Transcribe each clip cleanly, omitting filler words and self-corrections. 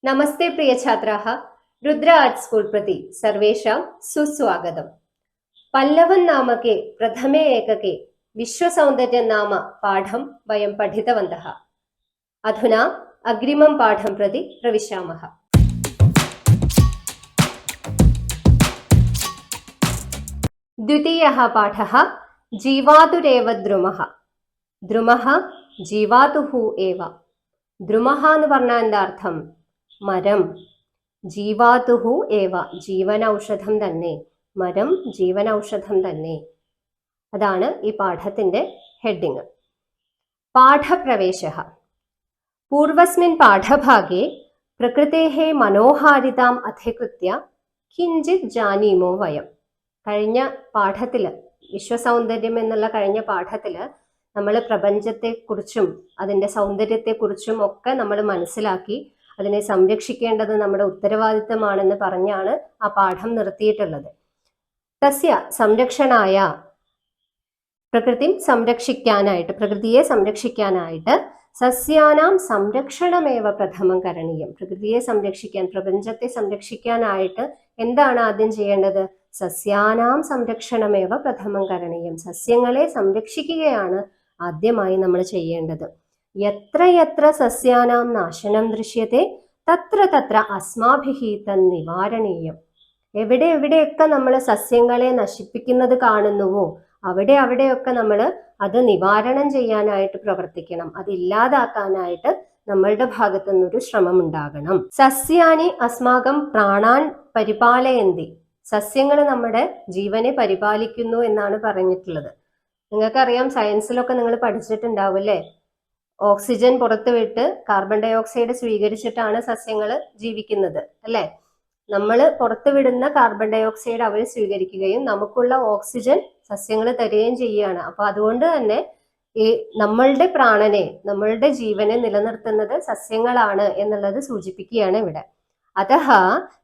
नमस्ते प्रिय छात्राः, रुद्र आर्ट स्कूल प्रति सर्वेषां सुस्वागतम्। पल्लवन् नामके प्रथमे एकके विश्वसौन्दर्यं नाम पाठं वयं पठितवन्तः। अधुना अग्रिमं पाठं प्रति प्रविशामः। द्वितीयः पाठः जीवातुरेव द्रुमः। द्रुमः जीवातुः एव। द्रुमः എന്ന് പറഞ്ഞാൽ എന്താ അർത്ഥം? മരം. ജീവാതുഹു ഏവ, ജീവനൌഷധം തന്നെ. മരം ജീവനൌഷധം തന്നെ. അതാണ് ഈ പാഠത്തിന്റെ ഹെഡിങ്. പാഠപ്രവേശഃ. പൂർവസ്മിൻ പാഠഭാഗേ പ്രകൃതേഃ മനോഹാരിതാം അധികൃത്യ കിഞ്ചിത് ജാനീമോ വയം. കഴിഞ്ഞ പാഠത്തില്, വിശ്വസൗന്ദര്യം എന്നുള്ള കഴിഞ്ഞ പാഠത്തില് നമ്മൾ പ്രപഞ്ചത്തെക്കുറിച്ചും അതിൻ്റെ സൗന്ദര്യത്തെക്കുറിച്ചും ഒക്കെ നമ്മൾ മനസ്സിലാക്കി. അതിനെ സംരക്ഷിക്കേണ്ടത് നമ്മുടെ ഉത്തരവാദിത്തമാണെന്ന് പറഞ്ഞാണ് ആ പാഠം നിർത്തിയിട്ടുള്ളത്. തസ്യ സംരക്ഷണായ, പ്രകൃതിയെ സംരക്ഷിക്കാനായിട്ട് സസ്യാനാം സംരക്ഷണമേവ പ്രഥമം കരണീയം. പ്രകൃതിയെ സംരക്ഷിക്കാൻ, പ്രപഞ്ചത്തെ സംരക്ഷിക്കാനായിട്ട് എന്താണ് ആദ്യം ചെയ്യേണ്ടത്? സസ്യാനാം സംരക്ഷണമേവ പ്രഥമം കരണീയം. സസ്യങ്ങളെ സംരക്ഷിക്കുകയാണ് ആദ്യമായി നമ്മൾ ചെയ്യേണ്ടത്. യത്ര യത്ര സസ്യാനാം നാശനം ദൃശ്യത്തെ തത്ര തത്ര അസ്മാഭിഃ തന്നിവാരണീയം. എവിടെയൊക്കെ നമ്മൾ സസ്യങ്ങളെ നശിപ്പിക്കുന്നത് കാണുന്നുവോ അവിടെയൊക്കെ നമ്മൾ അത് നിവാരണം ചെയ്യാനായിട്ട് പ്രവർത്തിക്കണം. അത് ഇല്ലാതാക്കാനായിട്ട് നമ്മളുടെ ഭാഗത്തു നിന്നൊരു ശ്രമം ഉണ്ടാകണം. സസ്യാനി അസ്മാകം പ്രാണാൻ പരിപാലയന്തി. സസ്യങ്ങൾ നമ്മുടെ ജീവനെ പരിപാലിക്കുന്നു എന്നാണ് പറഞ്ഞിട്ടുള്ളത്. നിങ്ങൾക്കറിയാം, സയൻസിലൊക്കെ നിങ്ങൾ പഠിച്ചിട്ടുണ്ടാവും അല്ലേ? ഓക്സിജൻ പുറത്തുവിട്ട് കാർബൺ ഡൈ ഓക്സൈഡ് സ്വീകരിച്ചിട്ടാണ് സസ്യങ്ങൾ ജീവിക്കുന്നത് അല്ലേ? നമ്മൾ പുറത്തുവിടുന്ന കാർബൺ ഡൈ ഓക്സൈഡ് അവർ സ്വീകരിക്കുകയും നമുക്കുള്ള ഓക്സിജൻ സസ്യങ്ങൾ തരികയും ചെയ്യുകയാണ്. അപ്പൊ അതുകൊണ്ട് തന്നെ ഈ നമ്മളുടെ പ്രാണനെ, നമ്മളുടെ ജീവനെ നിലനിർത്തുന്നത് സസ്യങ്ങളാണ് എന്നുള്ളത് സൂചിപ്പിക്കുകയാണ് ഇവിടെ. അതഃ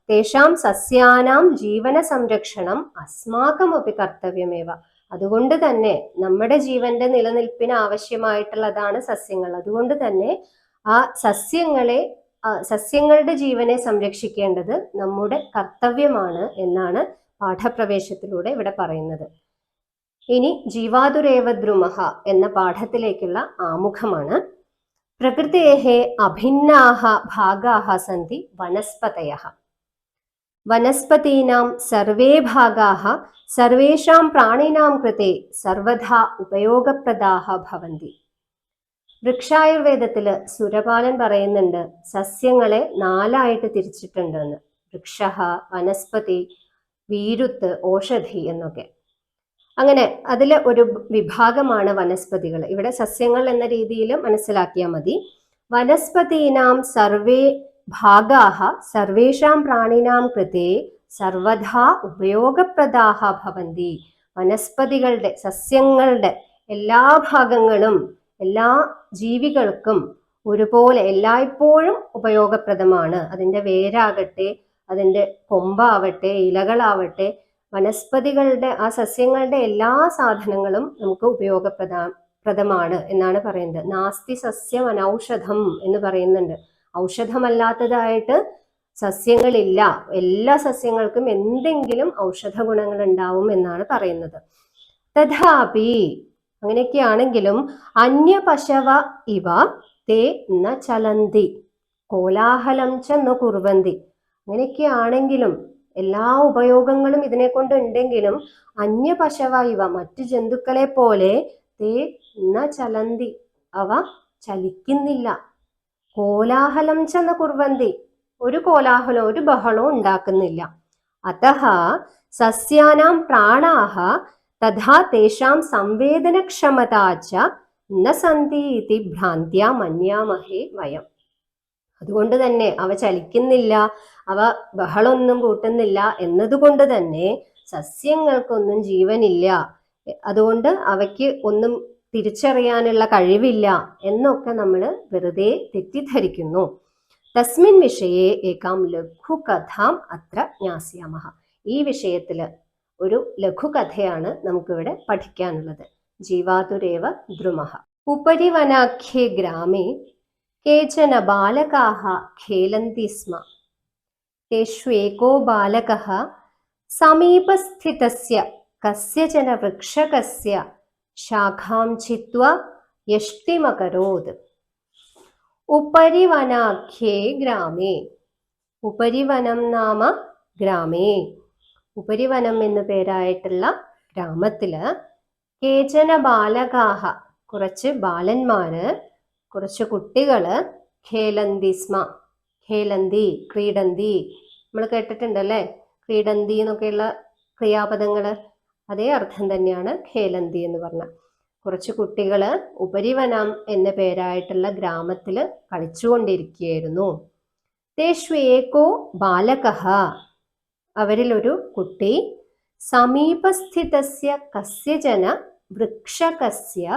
തേഷാം സസ്യാനാം ജീവന സംരക്ഷണം അസ്മാകമപി കർത്തവ്യമേവ. അതുകൊണ്ട് തന്നെ നമ്മുടെ ജീവന്റെ നിലനിൽപ്പിന് ആവശ്യമായിട്ടുള്ളതാണ് സസ്യങ്ങൾ. അതുകൊണ്ട് തന്നെ ആ സസ്യങ്ങളുടെ ജീവനെ സംരക്ഷിക്കേണ്ടത് നമ്മുടെ കർത്തവ്യമാണ് എന്നാണ് പാഠപ്രവേശത്തിലൂടെ ഇവിടെ പറയുന്നത്. ഇനി ജീവാതുരേവ ദ്രുമഃ എന്ന പാഠത്തിലേക്കുള്ള ആമുഖമാണ്. പ്രകൃതേഃ അഭിന്നാഃ ഭാഗാഃ സന്തി വനസ്പതയഃ. വനസ്പതീനാം സർവേ ഭാഗാഃ സർവേഷാം പ്രാണിനാം കൃതേ സർവഥാ ഉപയോഗപ്രദാഃ ഭവന്തി. വൃക്ഷായുർവേദത്തില് സുരപാലൻ പറയുന്നുണ്ട് സസ്യങ്ങളെ 4ആയിട്ട് തിരിച്ചിട്ടുണ്ടെന്ന്. വൃക്ഷഃ, വനസ്പതി, വീരുത്ത്, ഓഷധി എന്നൊക്കെ. അങ്ങനെ അതിലെ ഒരു വിഭാഗമാണ് വനസ്പതികൾ. ഇവിടെ സസ്യങ്ങൾ എന്ന രീതിയിൽ മനസ്സിലാക്കിയാൽ മതി. വനസ്പതീനാം സർവേ ഭാഗാഃ സർവേഷാം പ്രാണിനാം കൃതേ സർവഥാ ഉപയോഗപ്രദാഃ ഭവന്തി. വനസ്പതികളുടെ, സസ്യങ്ങളുടെ എല്ലാ ഭാഗങ്ങളും എല്ലാ ജീവികൾക്കും ഒരുപോലെ എല്ലായ്പ്പോഴും ഉപയോഗപ്രദമാണ്. അതിൻ്റെ വേരാകട്ടെ, അതിൻ്റെ കൊമ്പാവട്ടെ, ഇലകളാവട്ടെ, വനസ്പതികളുടെ, ആ സസ്യങ്ങളുടെ എല്ലാ സാധനങ്ങളും നമുക്ക് ഉപയോഗപ്രദമാണ് എന്നാണ് പറയുന്നത്. നാസ്തി സസ്യം അനൗഷധം എന്ന് പറയുന്നുണ്ട്. ഔഷധമല്ലാത്തതായിട്ട് സസ്യങ്ങളില്ല. എല്ലാ സസ്യങ്ങൾക്കും എന്തെങ്കിലും ഔഷധ ഗുണങ്ങൾ ഉണ്ടാവും എന്നാണ് പറയുന്നത്. തഥാപി, അങ്ങനെയൊക്കെയാണെങ്കിലും അന്യപശവ ഇവ തേ ന ചലന്തി കോലാഹലം ച ന കുർവന്തി. അങ്ങനെയൊക്കെയാണെങ്കിലും എല്ലാ ഉപയോഗങ്ങളും ഇതിനെ കൊണ്ട് ഉണ്ടെങ്കിലും അന്യപശവ ഇവ, മറ്റു ജന്തുക്കളെ പോലെ തേ ന ചലന്തി, അവ ചലിക്കുന്നില്ല. കോലാഹലം ച ന കുർവന്തി, ഒരു കോലാഹലവും ഒരു ബഹളവും ഉണ്ടാക്കുന്നില്ല. അതഃ സസ്യാനാം പ്രാണാഃ തഥാ തേഷാം സംവേദനക്ഷമതാ ച ന സന്തി ഇതി ഭ്രാന്ത്യാ മന്യാമഹേ വയം. അതുകൊണ്ട് തന്നെ അവ ചലിക്കുന്നില്ല, അവ ബഹളമൊന്നും കൂട്ടുന്നില്ല എന്നതുകൊണ്ട് തന്നെ സസ്യങ്ങൾക്കൊന്നും ജീവനില്ല, അതുകൊണ്ട് അവയ്ക്ക് ഒന്നും തിരിച്ചറിയാനുള്ള കഴിവില്ല എന്നൊക്കെ നമ്മൾ വെറുതെ തെറ്റിദ്ധരിക്കുന്നു. തസ്മിൻ വിഷയെ ഏകാം ലഘുകഥാം അത്ര ജ്ഞാസ്യാമഃ. ഈ വിഷയത്തില് ഒരു ലഘുകഥയാണ് നമുക്കിവിടെ പഠിക്കാനുള്ളത്. ജീവാതുരേവ ദ്രുമഃ. ഉപരി വനാഖ്യേ ഗ്രാമേ केचन बालकाः खेलन्ति स्म। तेषु एको बालकः समीपस्थितस्य कस्यचन वृक्षकस्य शाखां छित्त्वा यष्टिमकरोत्। उपरिवनाख्ये ग्रामे. ഉപരിവനം നാമ ഗ്രാമേ. ഉപരിവനം എന്നു പേരായിട്ടുള്ള ഗ്രാമത്തില് കേചന ബാലകാഹ, കുറച്ച് ബാലന്മാര്, കുറച്ച് കുട്ടികള്, ഖേലന്തി സ്മ. ഖേലന്തി, ക്രീഡന്തി, നമ്മൾ കേട്ടിട്ടുണ്ടല്ലേ ക്രീഡന്തി എന്നൊക്കെയുള്ള ക്രിയാപദങ്ങള്. അതേ അർത്ഥം തന്നെയാണ് ഖേലന്തി എന്ന് പറഞ്ഞ. കുറച്ച് കുട്ടികള് ഉപരിവനം എന്ന പേരായിട്ടുള്ള ഗ്രാമത്തില് കളിച്ചുകൊണ്ടിരിക്കുകയായിരുന്നു. തേഷു ഏകോ ബാലകഃ, അവരിൽ ഒരു കുട്ടി, സമീപസ്ഥിതസ്യ കസ്യചന വൃക്ഷകസ്യ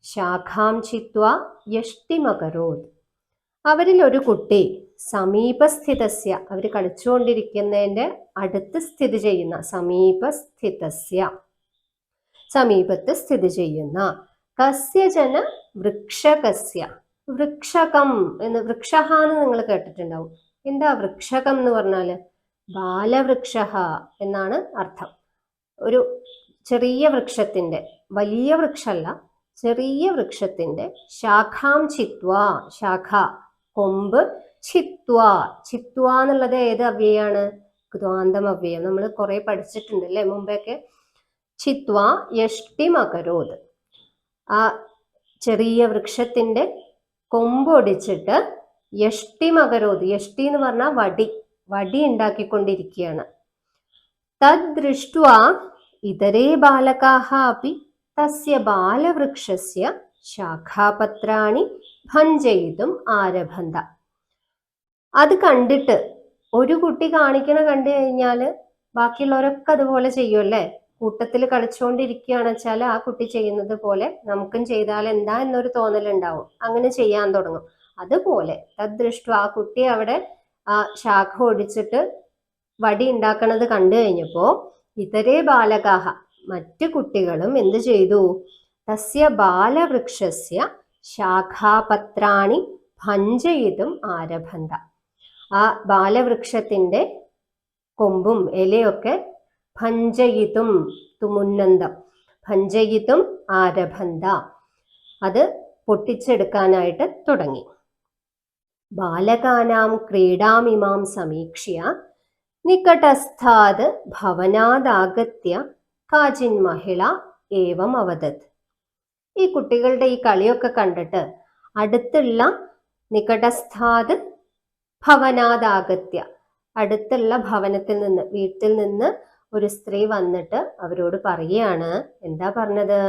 ശാഖാം ചിത്വാ യഷ്ടിമകരോത്. അവരിൽ ഒരു കുട്ടി സമീപസ്ഥിതസ്യ, അവർ കളിച്ചുകൊണ്ടിരിക്കുന്നതിൻ്റെ അടുത്ത് സ്ഥിതി ചെയ്യുന്ന, സമീപസ്ഥിതസ്യ സമീപത്ത് സ്ഥിതി ചെയ്യുന്ന, കസ്യചന വൃക്ഷകസ്യ, വൃക്ഷകം എന്ന്, വൃക്ഷഹ എന്ന് നിങ്ങൾ കേട്ടിട്ടുണ്ടാവും. എന്താ വൃക്ഷകം എന്ന് പറഞ്ഞാല്? ബാലവൃക്ഷ എന്നാണ് അർത്ഥം. ഒരു ചെറിയ വൃക്ഷത്തിന്റെ, വലിയ വൃക്ഷമല്ല, ചെറിയ വൃക്ഷത്തിന്റെ ശാഖാം ചിത്വാ, ശാഖ കൊമ്പ്, ചിത്വാ, ചിത്വാ എന്നുള്ളത് ഏത് അവ്യയാണ്? ക്വാന്തം അവ്യയം. നമ്മൾ കുറെ പഠിച്ചിട്ടുണ്ട് അല്ലെ മുമ്പൊക്കെ. ചിത്വാ യഷ്ടിമകരോത്, ആ ചെറിയ വൃക്ഷത്തിന്റെ കൊമ്പൊടിച്ചിട്ട് യഷ്ടിമകരോത്, യഷ്ടി എന്ന് പറഞ്ഞാൽ വടി, വടി ഉണ്ടാക്കിക്കൊണ്ടിരിക്കുകയാണ്. തദ്ദൃഷ്ട്വാ ഇതരേ ബാലകാഹ അപി തസ്യ ബാലവൃക്ഷസ്യ ശാഖാപത്രാണി ഭഞ്ജയിതും ആരഭന്ത. അത് കണ്ടിട്ട്, ഒരു കുട്ടി കാണിക്കണ കണ്ടു കഴിഞ്ഞാൽ ബാക്കിയുള്ളവരൊക്കെ അതുപോലെ ചെയ്യുമല്ലേ. കൂട്ടത്തിൽ കളിച്ചുകൊണ്ടിരിക്കുകയാണെന്ന് വെച്ചാൽ ആ കുട്ടി ചെയ്യുന്നത് പോലെ നമുക്കും ചെയ്താൽ എന്താ എന്നൊരു തോന്നലുണ്ടാവും. അങ്ങനെ ചെയ്യാൻ തുടങ്ങും. അതുപോലെ തദ്ദൃഷ്ട, ആ കുട്ടി അവിടെ ആ ശാഖ ഒടിച്ചിട്ട് വടി ഉണ്ടാക്കണത് കണ്ടു കഴിഞ്ഞപ്പോ ഇതരേ ബാലകാഹ, മറ്റു കുട്ടികളും എന്ത് ചെയ്തു? തസ്യ ബാലവൃക്ഷസ്യ ശാഖാപത്രാണി ഭഞ്ജയിതും ആരഭന്ത. ആ ബാലവൃക്ഷത്തിന്റെ കൊമ്പും ഇലയൊക്കെ ഭഞ്ജയിതും, തുമുന്നന്തം, ഭഞ്ജയിതും ആരഭന്ത, അത് പൊട്ടിച്ചെടുക്കാനായിട്ട് തുടങ്ങി. ബാലകാനാം ക്രീഡാമിമാം സമീക്ഷ്യ നികടസ്ഥാത് ഭവനാദാഗത്യ കാചിൻ മഹിള ഏവം അവദത്. ഈ കുട്ടികളുടെ ഈ കളിയൊക്കെ കണ്ടിട്ട് അടുത്തുള്ള നികടസ്ഥാത് ഭവനാദാഗത്യ, അടുത്തുള്ള ഭവനത്തിൽ നിന്ന്, വീട്ടിൽ നിന്ന് ഒരു സ്ത്രീ വന്നിട്ട് അവരോട് പറയുകയാണ്. എന്താ പറഞ്ഞത്?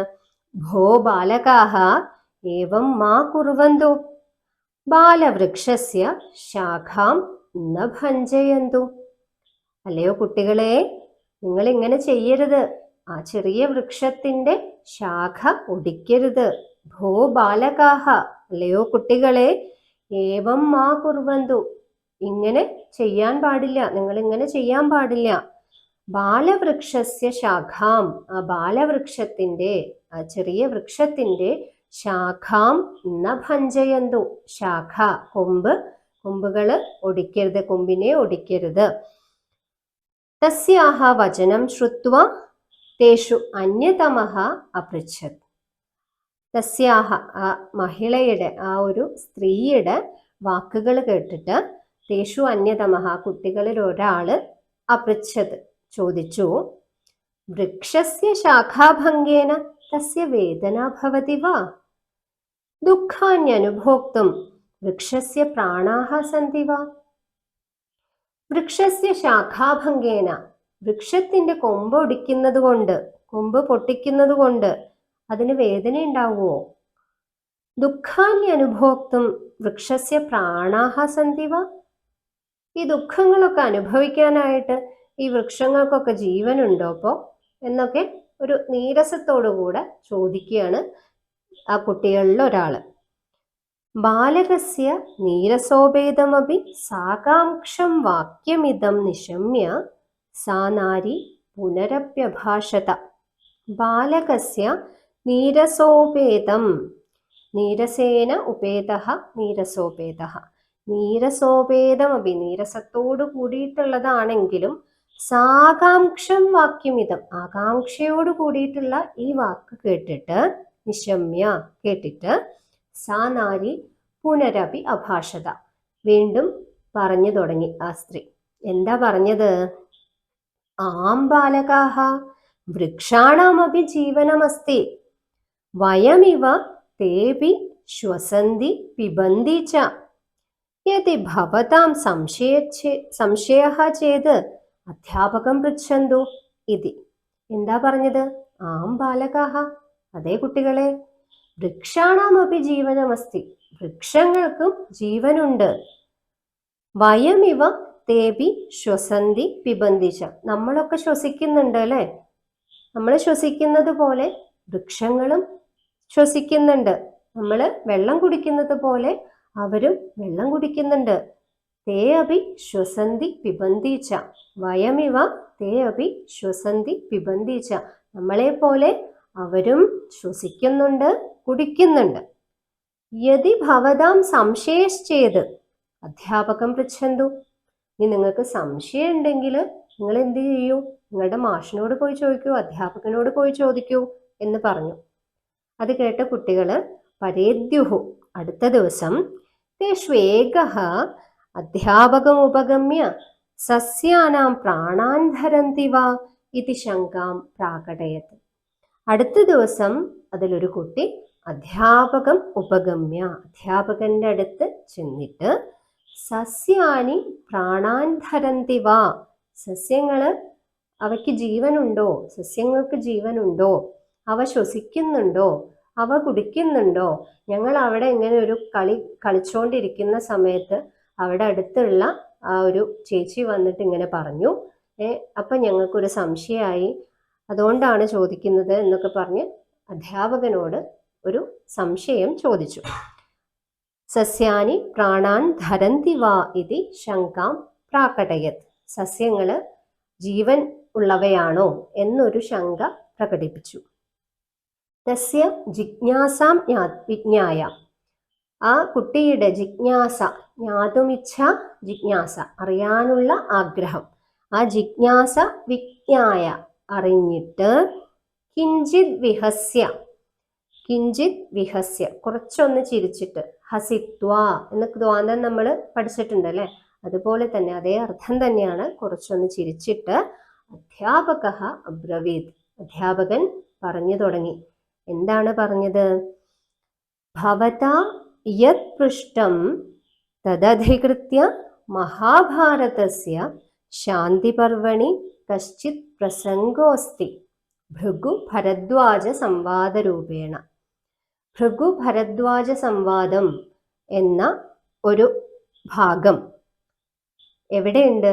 ഭോ ബാലകാഹ ഏവം മാ കുർവന്തു ബാലവൃക്ഷസ്യ ശാഖാം ന ഭഞ്ജയന്തു. അല്ലയോ കുട്ടികളെ, നിങ്ങൾ ഇങ്ങനെ ചെയ്യരുത്, ആ ചെറിയ വൃക്ഷത്തിന്റെ ശാഖ ഒടിക്കരുത്. ഭോ ബാലകാഹ, അല്ലയോ കുട്ടികളെ, ഏവം മാ കുർവന്തു, ഇങ്ങനെ ചെയ്യാൻ പാടില്ല, നിങ്ങൾ ഇങ്ങനെ ചെയ്യാൻ പാടില്ല. ബാലവൃക്ഷസ്യ ശാഖാം, ആ ബാലവൃക്ഷത്തിന്റെ, ആ ചെറിയ വൃക്ഷത്തിന്റെ ശാഖാം ന ഭഞ്ജയന്തു, ശാഖ കൊമ്പ്, കൊമ്പുകള് ഒടിക്കരുത്, കൊമ്പിനെ ഒടിക്കരുത്. തസ്യാഹ വചനം ശ്രുത്വാ തേഷു അന്യതമഃ അപൃച്ഛത്. തസ്യാഹ, ആ മഹിളയുടെ, ആ ഒരു സ്ത്രീയുടെ വാക്കുകൾ കേട്ടിട്ട് തേഷു അന്യതമഃ, കുട്ടികളിൽ ഒരാള് അപൃച്ഛത്, ചോദിച്ചു. വൃക്ഷസ്യ ശാഖാഭംഗേന തസ്യ വേദന ഭവതി വാ? ദുഃഖാന്യനുഭോക്തും വൃക്ഷസ്യ പ്രാണാഹ സന്തി വാ? വൃക്ഷസ്യ ശാഖാഭംഗേന, വൃക്ഷത്തിന്റെ കൊമ്പ് ഒടിക്കുന്നത് കൊണ്ട്, കൊമ്പ് പൊട്ടിക്കുന്നത് കൊണ്ട് അതിന് വേദന ഉണ്ടാവുമോ? ദുഃഖാന്യനുഭോക്തും വൃക്ഷസ്യ പ്രാണാഹ സന്തി വാ? ഈ ദുഃഖങ്ങളൊക്കെ അനുഭവിക്കാനായിട്ട് ഈ വൃക്ഷങ്ങൾക്കൊക്കെ ജീവനുണ്ടോ അപ്പോ എന്നൊക്കെ ഒരു നീരസത്തോടുകൂടെ ചോദിക്കുകയാണ് ആ കുട്ടികളിൽ ഒരാള്. ബാലകസ്യ നീരസോപേതമപി സാകാംക്ഷം വാക്യമിതം നിശമ്യ സാ നാരി പുനരപ്യഭാഷത. ബാലകസ്യ നീരസോപേതം, നീരസേന ഉപേതഃ നീരസോപേതഃ. നീരസോപേതമപി, നീരസത്തോട് കൂടിയിട്ടുള്ളതാണെങ്കിലും സാകാംക്ഷം വാക്യമിതം, ആകാംക്ഷയോട് കൂടിയിട്ടുള്ള ഈ വാക്ക് കേട്ടിട്ട്, നിശമ്യ കേട്ടിട്ട്, സാ നാരി പുനരപി അഭാഷത, വീണ്ടും പറഞ്ഞു തുടങ്ങി ആ സ്ത്രീ. എന്താ പറഞ്ഞത്? ആം ബാലകാഹ വൃക്ഷാണമപി ജീവനമസ്തി വയമിവ തേപി ശ്വസന്തി പിബന്തി ച യദി ഭവതാം സംശയഃ ചേത് അധ്യാപകം പൃച്ഛന്തു ഇതി. എന്താ പറഞ്ഞത്? ആം ബാലകാഹ, അതേ കുട്ടികളെ, വൃക്ഷാണമപി ജീവനമസ്തി, വൃക്ഷങ്ങൾക്കും ജീവനുണ്ട്. വയമിവ തേപി ശ്വസന്തി പിബന്തി ച, നമ്മളൊക്കെ ശ്വസിക്കുന്നുണ്ട് അല്ലെ? നമ്മൾ ശ്വസിക്കുന്നത് പോലെ വൃക്ഷങ്ങളും ശ്വസിക്കുന്നുണ്ട്. നമ്മൾ വെള്ളം കുടിക്കുന്നത് പോലെ അവരും വെള്ളം കുടിക്കുന്നുണ്ട്. തേ അപി ശ്വസന്തി പിബന്തി ച, വയമിവ തേ അപി ശ്വസന്തി പിബന്തി ച, നമ്മളെ പോലെ അവരും ശ്വസിക്കുന്നുണ്ട്, കുടിക്കുന്നുണ്ട്. യദി ഭവതാം സംശയശ്ചേത് അധ്യാപകം പൃച്ഛന്തു, ഇനി നിങ്ങൾക്ക് സംശയം ഉണ്ടെങ്കിൽ നിങ്ങൾ എന്ത് ചെയ്യൂ? നിങ്ങളുടെ മാഷിനോട് പോയി ചോദിക്കൂ, അധ്യാപകനോട് പോയി ചോദിക്കൂ എന്ന് പറഞ്ഞു. അത് കേട്ട കുട്ടികള് പരേദ്യുഹു, അടുത്ത ദിവസം, തേഷ്വേകഃ അധ്യാപകമുപഗമ്യ സസ്യാനാം പ്രാണാൻ ധരന്തി വാ ഇതി ശങ്കാം പ്രാകടയത്. അടുത്ത ദിവസം അതിലൊരു കുട്ടി അധ്യാപകം ഉപഗമ്യ, അധ്യാപകന്റെ അടുത്ത് ചെന്നിട്ട്, സസ്യാനി പ്രാണാൻ ധരന്തി വാ, സസ്യങ്ങള് അവയ്ക്ക് ജീവനുണ്ടോ, സസ്യങ്ങൾക്ക് ജീവനുണ്ടോ, അവ ശ്വസിക്കുന്നുണ്ടോ, അവ കുടിക്കുന്നുണ്ടോ? ഞങ്ങൾ അവിടെ ഇങ്ങനെ ഒരു കളിച്ചോണ്ടിരിക്കുന്ന സമയത്ത് അവിടെ അടുത്തുള്ള ആ ഒരു ചേച്ചി വന്നിട്ട് ഇങ്ങനെ പറഞ്ഞു, അപ്പം ഞങ്ങൾക്കൊരു സംശയമായി, അതുകൊണ്ടാണ് ചോദിക്കുന്നത് എന്നൊക്കെ പറഞ്ഞ് അധ്യാപകനോട് ഒരു സംശയം ചോദിച്ചു. സസ്യാനി പ്രാണാൻ ധരന്തി വാ ഇതി ശങ്കാം പ്രാകടയത്, സസ്യങ്ങള് ജീവൻ ഉള്ളവയാണോ എന്നൊരു ശങ്ക പ്രകടിപ്പിച്ചു. തസ്യ ജിജ്ഞാസാം വിജ്ഞായ, ആ കുട്ടിയുടെ ജിജ്ഞാസ, ജ്ഞാതുമിച്ഛ ജിജ്ഞാസ, അറിയാനുള്ള ആഗ്രഹം, ആ ജിജ്ഞാസ വിജ്ഞായ അറിഞ്ഞിട്ട്, കിഞ്ചിത് വിഹസ്യ, കിഞ്ചിത് വിഹസ്യ കുറച്ചൊന്ന് ചിരിച്ചിട്ട്, ഹസിത്വ എന്ന ദ്വാന്തം നമ്മൾ പഠിച്ചിട്ടുണ്ട് അല്ലെ? അതുപോലെ തന്നെ അതേ അർത്ഥം തന്നെയാണ്, കുറച്ചൊന്ന് ചിരിച്ചിട്ട്, അധ്യാപകഃ അബ്രവീത്, അധ്യാപകൻ പറഞ്ഞു തുടങ്ങി. എന്താണ് പറഞ്ഞത്? ഭവതാ യത് പൃഷ്ടം തദധികൃത്യ മഹാഭാരതസ്യ ശാന്തിപർവണി കശ്ചിത് പ്രസംഗോസ്തി ഭൃഗു ഭരദ്വാജ സംവാദരൂപേണ. ഭൃഗു ഭരദ്വാജ സംവാദം എന്ന ഒരു ഭാഗം എവിടെയുണ്ട്?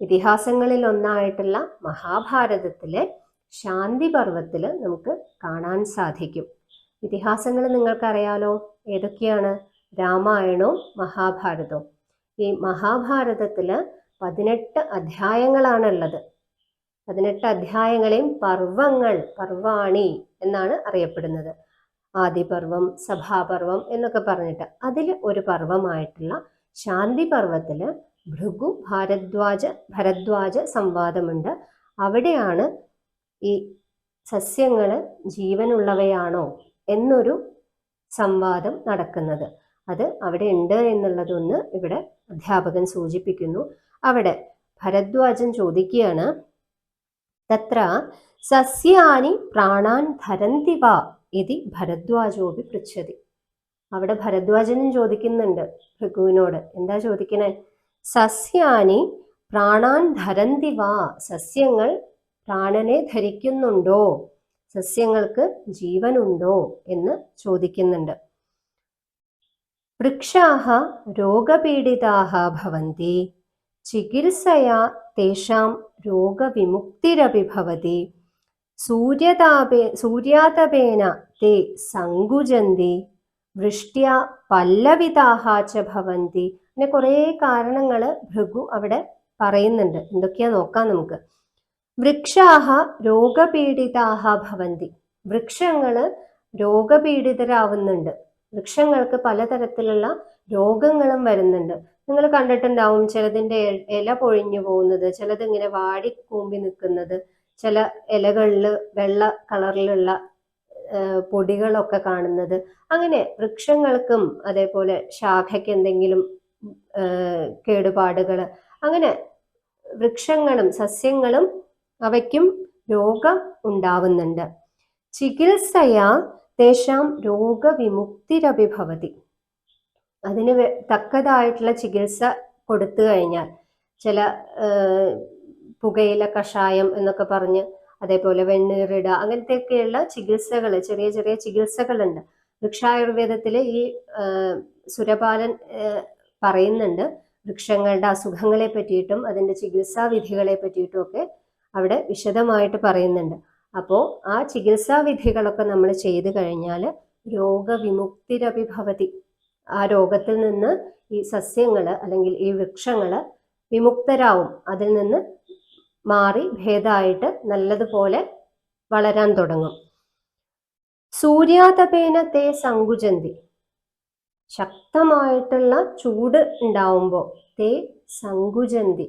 ഇതിഹാസങ്ങളിൽ ഒന്നായിട്ടുള്ള മഹാഭാരതത്തിലെ ശാന്തി പർവ്വത്തിൽ നമുക്ക് കാണാൻ സാധിക്കും. ഇതിഹാസങ്ങൾ നിങ്ങൾക്കറിയാലോ, ഏതൊക്കെയാണ്? രാമായണവും മഹാഭാരതവും. ഈ മഹാഭാരതത്തില് 18 അധ്യായങ്ങളാണുള്ളത്. 18 അധ്യായങ്ങളെയും പർവ്വങ്ങൾ, പർവാണി എന്നാണ് അറിയപ്പെടുന്നത്. ആദിപർവം, സഭാപർവം എന്നൊക്കെ പറഞ്ഞിട്ട് അതിൽ ഒരു പർവമായിട്ടുള്ള ശാന്തി പർവ്വത്തില് ഭൃഗു ഭരദ്വാജ സംവാദമുണ്ട്. അവിടെയാണ് ഈ സസ്യങ്ങള് ജീവനുള്ളവയാണോ എന്നൊരു സംവാദം നടക്കുന്നത്. അത് അവിടെ ഉണ്ട് എന്നുള്ളതൊന്ന് ഇവിടെ അധ്യാപകൻ സൂചിപ്പിക്കുന്നു. അവിടെ ഭരദ്വാജൻ ചോദിക്കുകയാണ്, തത്ര സസ്യാനി പ്രാണാൻ ധരന്തി വാ ഇതി ഭരദ്വാജോപി പൃച്ഛതി. അവിടെ ഭരദ്വാജനും ചോദിക്കുന്നുണ്ട് ഭൃഗുവിനോട്. എന്താ ചോദിക്കണേ? സസ്യാനി പ്രാണാൻ ധരന്തി വാ, സസ്യങ്ങൾ പ്രാണനെ ധരിക്കുന്നുണ്ടോ, സസ്യങ്ങൾക്ക് ജീവനുണ്ടോ എന്ന് ചോദിക്കുന്നുണ്ട്. വൃക്ഷാഹ രോഗപീഡിതാഹ ഭവന്തി ചികിത്സയാ തേഷാം രോഗവിമുക്തിരപി ഭവതി സൂര്യാതപേന തേ സങ്കുജന്തി വൃഷ്ട്യാ പല്ലവിതാഹ ച ഭവന്തി. അങ്ങനെ കുറേ കാരണങ്ങൾ ഭൃഗു അവിടെ പറയുന്നുണ്ട്. എന്തൊക്കെയാ നോക്കാം നമുക്ക്. വൃക്ഷാഹ രോഗപീഡിതാഹ ഭവന്തി, വൃക്ഷങ്ങള് രോഗപീഡിതരാവുന്നുണ്ട്. വൃക്ഷങ്ങൾക്ക് പലതരത്തിലുള്ള രോഗങ്ങളും വരുന്നുണ്ട്. നിങ്ങൾ കണ്ടിട്ടുണ്ടാവും, ചിലതിന്റെ ഇല പൊഴിഞ്ഞു പോകുന്നത്, ചിലത് ഇങ്ങനെ വാടിക്കൂമ്പി നിൽക്കുന്നത്, ചില ഇലകളിൽ വെള്ള കളറിലുള്ള പൊടികളൊക്കെ കാണുന്നത്. അങ്ങനെ വൃക്ഷങ്ങൾക്കും അതേപോലെ ശാഖയ്ക്ക് എന്തെങ്കിലും കേടുപാടുകൾ, അങ്ങനെ വൃക്ഷങ്ങളും സസ്യങ്ങളും അവയ്ക്കും രോഗം ഉണ്ടാവുന്നുണ്ട്. ചികിത്സയാ തേഷാം രോഗവിമുക്തിരഭിഭവതി. അതിന് തക്കതായിട്ടുള്ള ചികിത്സ കൊടുത്തു കഴിഞ്ഞാൽ, ചില പുകയില കഷായം എന്നൊക്കെ പറഞ്ഞ്, അതേപോലെ വെണ്ണീറിട, അങ്ങനത്തെയൊക്കെയുള്ള ചികിത്സകൾ, ചെറിയ ചെറിയ ചികിത്സകളുണ്ട്. വൃക്ഷായുർവേദത്തിൽ ഈ സുരപാലൻ പറയുന്നുണ്ട്, വൃക്ഷങ്ങളുടെ അസുഖങ്ങളെ പറ്റിയിട്ടും അതിൻ്റെ ചികിത്സാ വിധികളെ പറ്റിയിട്ടും ഒക്കെ അവിടെ വിശദമായിട്ട് പറയുന്നുണ്ട്. അപ്പോൾ ആ ചികിത്സാ വിധികളൊക്കെ നമ്മൾ ചെയ്തു കഴിഞ്ഞാൽ രോഗവിമുക്തിരഭിഭവതി, ആ രോഗത്തിൽ നിന്ന് ഈ സസ്യങ്ങൾ അല്ലെങ്കിൽ ഈ വൃക്ഷങ്ങൾ വിമുക്തരാവും, അതിൽ നിന്ന് മാറി ഭേദമായിട്ട് നല്ലതുപോലെ വളരാൻ തുടങ്ങും. സൂര്യാതപേന തേ സങ്കുചന്തി, ശക്തമായിട്ടുള്ള ചൂട് ഉണ്ടാവുമ്പോൾ തേ സങ്കുചന്തി,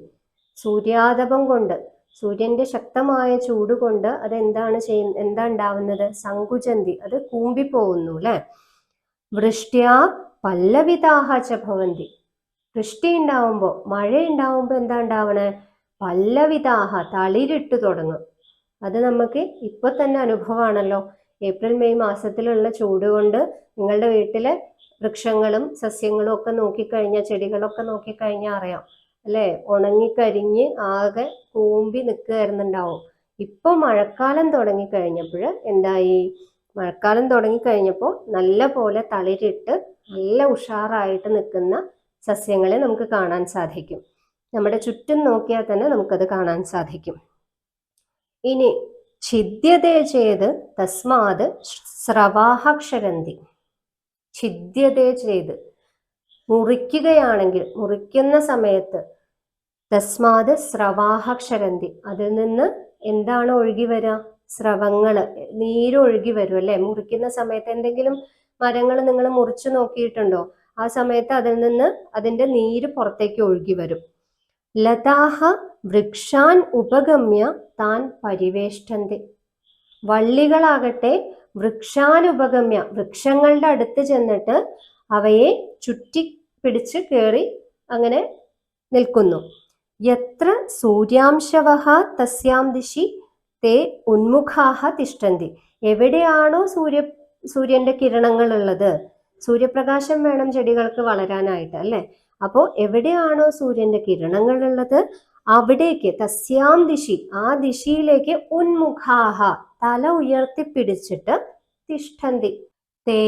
സൂര്യാതപം കൊണ്ട്, സൂര്യന്റെ ശക്തമായ ചൂട് കൊണ്ട് അതെന്താണ് എന്താ ഉണ്ടാവുന്നത്? സങ്കുചന്തി, അത് കൂമ്പിപ്പോകുന്നു അല്ലെ. വൃഷ്ട്യാ പല്ലവിതാഹ ച ഭവന്തി, വൃഷ്ടി ഉണ്ടാവുമ്പോൾ, മഴ ഉണ്ടാവുമ്പോൾ എന്താ ഉണ്ടാവണേ? പല്ലവിതാഹ, തളിരിട്ട് തുടങ്ങും. അത് നമുക്ക് ഇപ്പൊ തന്നെ അനുഭവമാണല്ലോ. ഏപ്രിൽ മെയ് മാസത്തിലുള്ള ചൂട് കൊണ്ട് നിങ്ങളുടെ വീട്ടിലെ വൃക്ഷങ്ങളും സസ്യങ്ങളും ഒക്കെ നോക്കിക്കഴിഞ്ഞാൽ, ചെടികളൊക്കെ നോക്കിക്കഴിഞ്ഞാൽ അറിയാം അല്ലെ, ഉണങ്ങിക്കരിഞ്ഞ് ആകെ കൂമ്പി നിൽക്കുകയായിരുന്നുണ്ടാവും. ഇപ്പൊ മഴക്കാലം തുടങ്ങിക്കഴിഞ്ഞപ്പോൾ എന്തായി? മഴക്കാലം തുടങ്ങിക്കഴിഞ്ഞപ്പോൾ നല്ല പോലെ തളിരിട്ട് നല്ല ഉഷാറായിട്ട് നിൽക്കുന്ന സസ്യങ്ങളെ നമുക്ക് കാണാൻ സാധിക്കും. നമ്മുടെ ചുറ്റും നോക്കിയാൽ തന്നെ നമുക്കത് കാണാൻ സാധിക്കും. ഇനി ഛിദ്യതേ ചേത് തസ്മാത് സ്രവാഹ ക്ഷരന്തി, ഛിദ്യതേ ചെയ്ത്, മുറിക്കുകയാണെങ്കിൽ, മുറിക്കുന്ന സമയത്ത് തസ്മാത് സ്രവാഹ ക്ഷരന്തി, അതിൽ നിന്ന് എന്താണ് ഒഴുകി വരിക? സ്രവങ്ങള്, നീരൊഴുകി വരും അല്ലെ. മുറിക്കുന്ന സമയത്ത് എന്തെങ്കിലും മരങ്ങൾ നിങ്ങൾ മുറിച്ചു നോക്കിയിട്ടുണ്ടോ? ആ സമയത്ത് അതിൽ നിന്ന് അതിന്റെ നീര് പുറത്തേക്ക് ഒഴുകി വരും. ലതാഹ വൃക്ഷാൻ ഉപഗമ്യ താൻ പരിവേഷ്ടന്തി, വള്ളികളാകട്ടെ വൃക്ഷാനുപഗമ്യ, വൃക്ഷങ്ങളുടെ അടുത്ത് ചെന്നിട്ട് അവയെ ചുറ്റി പിടിച്ച് കയറി അങ്ങനെ നിൽക്കുന്നു. യത്ര സൂര്യാംശവഃ തസ്യാം ദിശി തേ ഉന്മുഖാഹ തിഷ്ഠന്തി, എവിടെയാണോ സൂര്യന്റെ കിരണങ്ങൾ ഉള്ളത്, സൂര്യപ്രകാശം വേണം ചെടികൾക്ക് വളരാനായിട്ട് അല്ലെ. അപ്പോ എവിടെയാണോ സൂര്യന്റെ കിരണങ്ങൾ ഉള്ളത് അവിടേക്ക്, തസ്യാം ദിശി, ആ ദിശയിലേക്ക്, ഉന്മുഖാഹ, തല ഉയർത്തിപ്പിടിച്ചിട്ട്, തിഷ്ഠന്തി തേ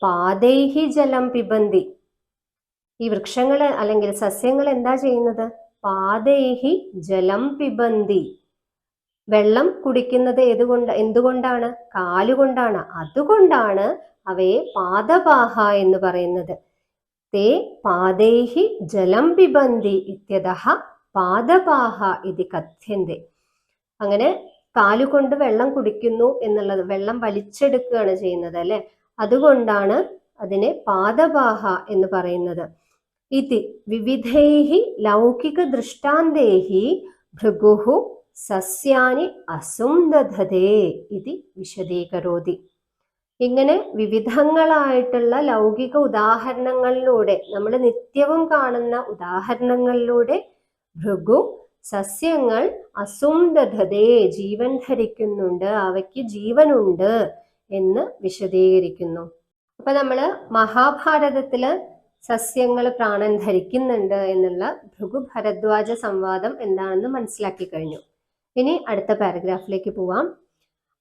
പാദൈഹി ജലം പിബന്തി, ഈ വൃക്ഷങ്ങൾ അല്ലെങ്കിൽ സസ്യങ്ങൾ എന്താ ചെയ്യുന്നത്? പാദൈഹി ജലം പിബന്തി, വെള്ളം കുടിക്കുന്നത് എന്തുകൊണ്ടാണ്? കാലുകൊണ്ടാണ്. അതുകൊണ്ടാണ് അവയെ പാദപാഹ എന്ന് പറയുന്നത്. തേ പാദൈഹി ജലം പിബന്തി ഇത്യതഃ പാദപാഹ ഇതി കഥ്യന്തെ. അങ്ങനെ കാലുകൊണ്ട് വെള്ളം കുടിക്കുന്നു എന്നുള്ളത്, വെള്ളം വലിച്ചെടുക്കുകയാണ് ചെയ്യുന്നത് അല്ലെ, അതുകൊണ്ടാണ് അതിനെ പാദപാഹ എന്ന് പറയുന്നത്. ഇതി വിവിധൈഹി ലൗകിക ദൃഷ്ടാന്തേഹി ഭൃഗുഹു സസ്യാനി അസുന്ദധതേ ഇതി വിശദീകരോതി. ഇങ്ങനെ വിവിധങ്ങളായിട്ടുള്ള ലൗകിക ഉദാഹരണങ്ങളിലൂടെ, നമ്മൾ നിത്യവും കാണുന്ന ഉദാഹരണങ്ങളിലൂടെ ഭൃഗു സസ്യങ്ങൾ അസുന്ദധതേ, ജീവൻ ധരിക്കുന്നുണ്ട്, അവയ്ക്ക് ജീവനുണ്ട് എന്ന് വിശദീകരിക്കുന്നു. അപ്പൊ നമ്മള് മഹാഭാരതത്തില് സസ്യങ്ങൾ പ്രാണൻ ധരിക്കുന്നുണ്ട് എന്നുള്ള ഭൃഗു ഭരദ്വാജ സംവാദം എന്താണെന്ന് മനസ്സിലാക്കി കഴിഞ്ഞു. ഇനി അടുത്ത പാരഗ്രാഫിലേക്ക് പോവാം.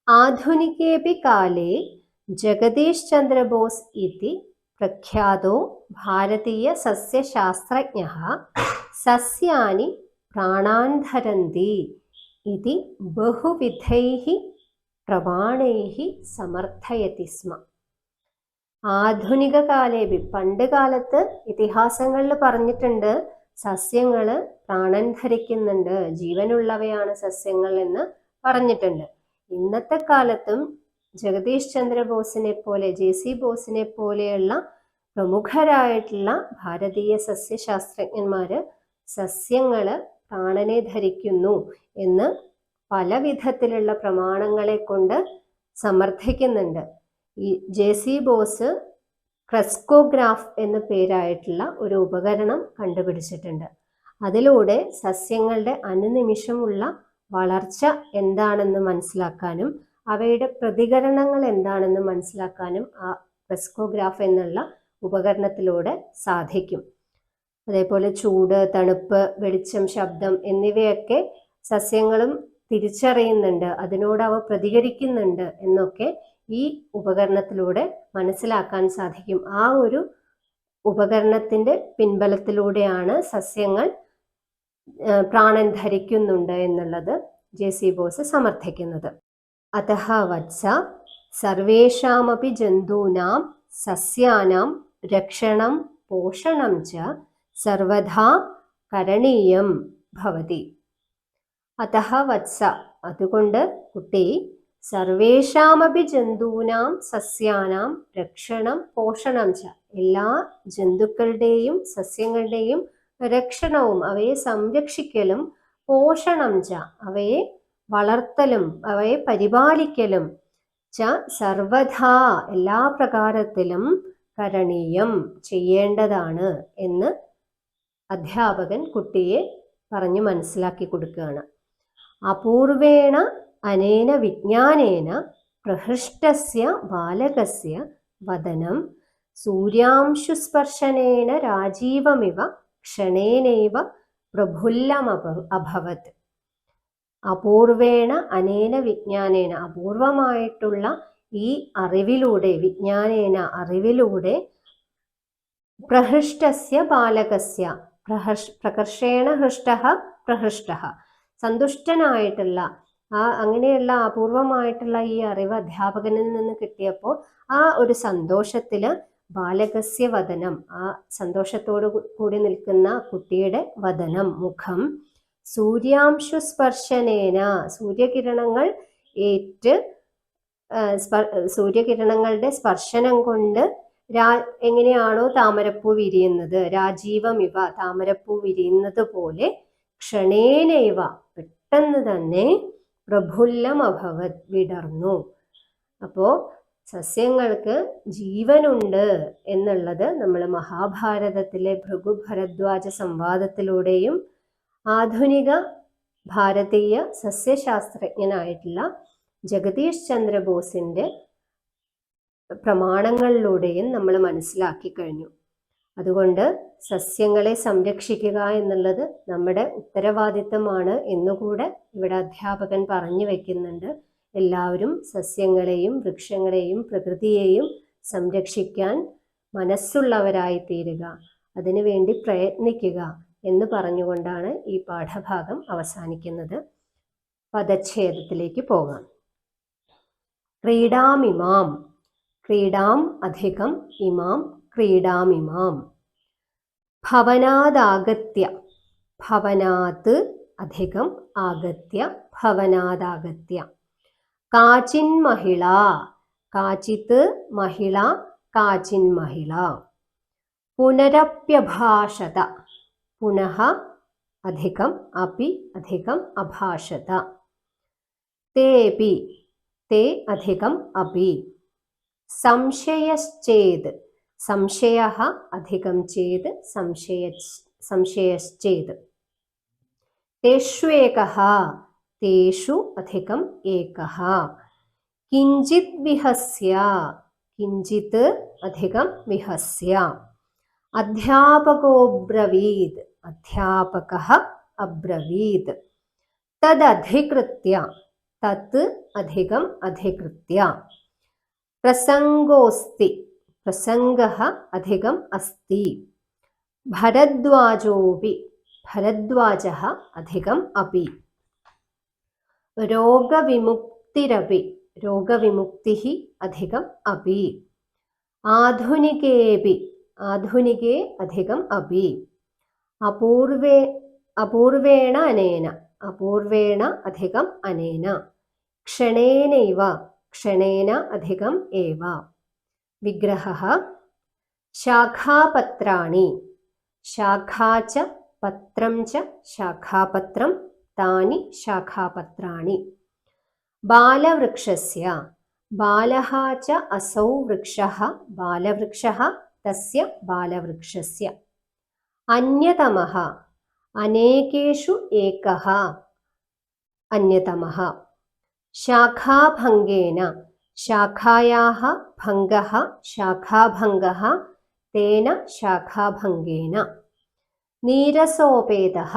ആധുനികേപി കാലേ ജഗദീഷ് ചന്ദ്ര ബോസ് ഇതി പ്രഖ്യാതോ ഭാരതീയ സസ്യശാസ്ത്രജ്ഞഃ സസ്യാനി പ്രാണാൻ ധരന്തി ഇതി ബഹുവിധൈഃ പ്രമാണൈഃ സമർത്ഥയതി സ്മ. ആധുനിക കാലേപി, പണ്ട് കാലത്ത് ഇതിഹാസങ്ങളിൽ പറഞ്ഞിട്ടുണ്ട് സസ്യങ്ങള് പ്രാണൻ ധരിക്കുന്നുണ്ട്, ജീവനുള്ളവയാണ് സസ്യങ്ങൾ എന്ന് പറഞ്ഞിട്ടുണ്ട്. ഇന്നത്തെ കാലത്തും ജഗദീഷ് ചന്ദ്ര ബോസിനെ പോലെ, JC ബോസിനെ പോലെയുള്ള പ്രമുഖരായിട്ടുള്ള ഭാരതീയ സസ്യശാസ്ത്രജ്ഞന്മാര് സസ്യങ്ങള് പ്രാണനെ ധരിക്കുന്നു എന്ന് പല വിധത്തിലുള്ള പ്രമാണങ്ങളെ കൊണ്ട് സമർത്ഥിക്കുന്നുണ്ട്. ഈ JC ബോസ് ക്രെസ്കോഗ്രാഫ് എന്ന പേരായിട്ടുള്ള ഒരു ഉപകരണം കണ്ടുപിടിച്ചിട്ടുണ്ട്. അതിലൂടെ സസ്യങ്ങളുടെ അനുനിമിഷമുള്ള വളർച്ച എന്താണെന്ന് മനസ്സിലാക്കാനും അവയുടെ പ്രതികരണങ്ങൾ എന്താണെന്ന് മനസ്സിലാക്കാനും ആ ക്രെസ്കോഗ്രാഫ് എന്നുള്ള ഉപകരണത്തിലൂടെ സാധിക്കും. അതേപോലെ ചൂട്, തണുപ്പ്, വെളിച്ചം, ശബ്ദം എന്നിവയൊക്കെ സസ്യങ്ങളും തിരിച്ചറിയുന്നുണ്ട്, അതിനോട് അവ പ്രതികരിക്കുന്നുണ്ട് എന്നൊക്കെ ഈ ഉപകരണത്തിലൂടെ മനസ്സിലാക്കാൻ സാധിക്കും. ആ ഒരു ഉപകരണത്തിന്റെ പിൻബലത്തിലൂടെയാണ് സസ്യങ്ങൾ പ്രാണൻ ധരിക്കുന്നുണ്ട് എന്നുള്ളത് JC ബോസ് സമർത്ഥിക്കുന്നത്. അതഃ വത്സ സർവേഷാമപി ജന്തൂനാം സസ്യാനാം രക്ഷണം പോഷണം ച സർവഥാ കരണീയം ഭവതി. അതഃ വത്സ, അതുകൊണ്ട് കുട്ടി, സർവേഷാമപി ജന്തൂനാം സസ്യാനാം രക്ഷണം പോഷണം ച, എല്ലാ ജന്തുക്കളുടെയും സസ്യങ്ങളുടെയും രക്ഷണവും, അവയെ സംരക്ഷിക്കലും, പോഷണം ച, അവയെ വളർത്തലും, അവയെ പരിപാലിക്കലും, ച സർവഥാ, എല്ലാ പ്രകാരത്തിലും, കരണീയം, ചെയ്യേണ്ടതാണ് എന്ന് അധ്യാപകൻ കുട്ടിയെ പറഞ്ഞു മനസ്സിലാക്കി കൊടുക്കുകയാണ്. അപൂർവേണ അനേന വിജ്ഞാനേന പ്രഹൃഷ്ടസ്യ ബാലകസ്യ വദനം സൂര്യാംശുസ്പർശനേന രാജീവമിവ ക്ഷണേനൈവ പ്രഫുല്ലമഭവത്. അപൂർവേണ അനേന വിജ്ഞാനേന, അപൂർവമായിട്ടുള്ള ഈ അറിവിലൂടെ, വിജ്ഞാനേന അറിവിലൂടെ, പ്രഹൃഷ്ടസ്യ ബാലകസ്യ, പ്രകർഷേണ ഹൃഷ്ടഃ പ്രഹൃഷ്ടഃ, സന്തുഷ്ടനായിട്ടുള്ള അങ്ങനെയുള്ള അപൂർവമായിട്ടുള്ള ഈ അറിവ് അധ്യാപകനിൽ നിന്ന് കിട്ടിയപ്പോൾ ആ ഒരു സന്തോഷത്തില് ബാലകസ്യ വദനം, ആ സന്തോഷത്തോടു കൂടി നിൽക്കുന്ന കുട്ടിയുടെ വദനം, മുഖം, സൂര്യാംശു സ്പർശനേന, സൂര്യകിരണങ്ങൾ ഏറ്റ്, സൂര്യകിരണങ്ങളുടെ സ്പർശനം കൊണ്ട് എങ്ങനെയാണോ താമരപ്പൂ വിരിയുന്നത്, രാജീവമിവ, താമരപ്പൂ വിരിയുന്നത് പോലെ, ക്ഷണേനൈവ, പെട്ടെന്ന് തന്നെ, പ്രഫുല്ലമഭവത്, വിടർന്നു. അപ്പോ സസ്യങ്ങൾക്ക് ജീവനുണ്ട് എന്നുള്ളത് നമ്മൾ മഹാഭാരതത്തിലെ ഭൃഗുഭരദ്വാജ സംവാദത്തിലൂടെയും ആധുനിക ഭാരതീയ സസ്യശാസ്ത്രജ്ഞനായിട്ടുള്ള ജഗദീഷ് ചന്ദ്ര ബോസിന്റെ പ്രമാണങ്ങളിലൂടെയും നമ്മൾ മനസ്സിലാക്കി കഴിഞ്ഞു. അതുകൊണ്ട് സസ്യങ്ങളെ സംരക്ഷിക്കുക എന്നുള്ളത് നമ്മുടെ ഉത്തരവാദിത്തമാണ് എന്നുകൂടെ ഇവിടെ അധ്യാപകൻ പറഞ്ഞു വെക്കുന്നുണ്ട്. എല്ലാവരും സസ്യങ്ങളെയും വൃക്ഷങ്ങളെയും പ്രകൃതിയെയും സംരക്ഷിക്കാൻ മനസ്സുള്ളവരായി തീരുക, അതിനുവേണ്ടി പ്രയത്നിക്കുക എന്ന് പറഞ്ഞുകൊണ്ടാണ് ഈ പാഠഭാഗം അവസാനിക്കുന്നത്. പദച്ഛേദത്തിലേക്ക് പോകാം. ക്രീഡാമിമാം, ക്രീഡാം അധികം ഇമാം, ക്രീഡാമിമാം. ഭവനാദാഗത്യ, ഭവനാത് അധികം ആഗത്യ, ഭവനാദാഗത്യ. കാചിൻ മഹിള, കാചിത് മഹിള, കാചിൻ മഹിള. പുനരപ്യഭാഷത, പുനഃ അധികം അപി അധികം അഭാഷത. തേപി, തേ അധികം അപി. സംശയശ്ചേത്, സംശയഃ അധികം ചേത്, സംശയശ്ചേത്. തേഷ്വേകഃ, തേഷു അധികം ഏകഃ. കിഞ്ചിത് വിഹസ്യ, കിഞ്ചിത് അധികം വിഹസ്യ. അധ്യാപകോബ്രവീത്, അധ്യാപകഃ അബ്രവീത്. തദധികൃത്യ, തത് അധികം അധികൃത്യ. പ്രസംഗോസ്തി, പ്രസംഗഃ അധികം അസ്തി. ഭരദ്വാജോപി, ഭരദ്വാജഃ അധികം അപി. രോഗവിമുക്തിരപി, രോഗവിമുക്തിഃ അധികം അപി. ആധുനികേപി, ആധുനികേ അധികം അപി. അപൂർവേണ അനേന, അപൂർവേണ അധികം അനേന. ക്ഷണേനൈവ, ക്ഷണേന അധികം ഏവ. വിഗ്രഹഃ ശാഖാപത്രാണി. ശാഖാ ച പത്രം ച ശാഖാപത്രം താനി ശാഖാപത്രാണി. ബാലവൃക്ഷസ്യ. ബാലഃ ച അസൗ വൃക്ഷഃ ബാലവൃക്ഷഃ തസ്യ ബാലവൃക്ഷസ്യ. അന്യതമഃ അനേകേഷു ഏകഃ അന്യതമഃ. ശാഖാഭംഗേന. ശാഖായാः ഭംഗः ശാഖാഭംഗः തേന ശാഖാഭംഗേന. നീരസോപേതഃ.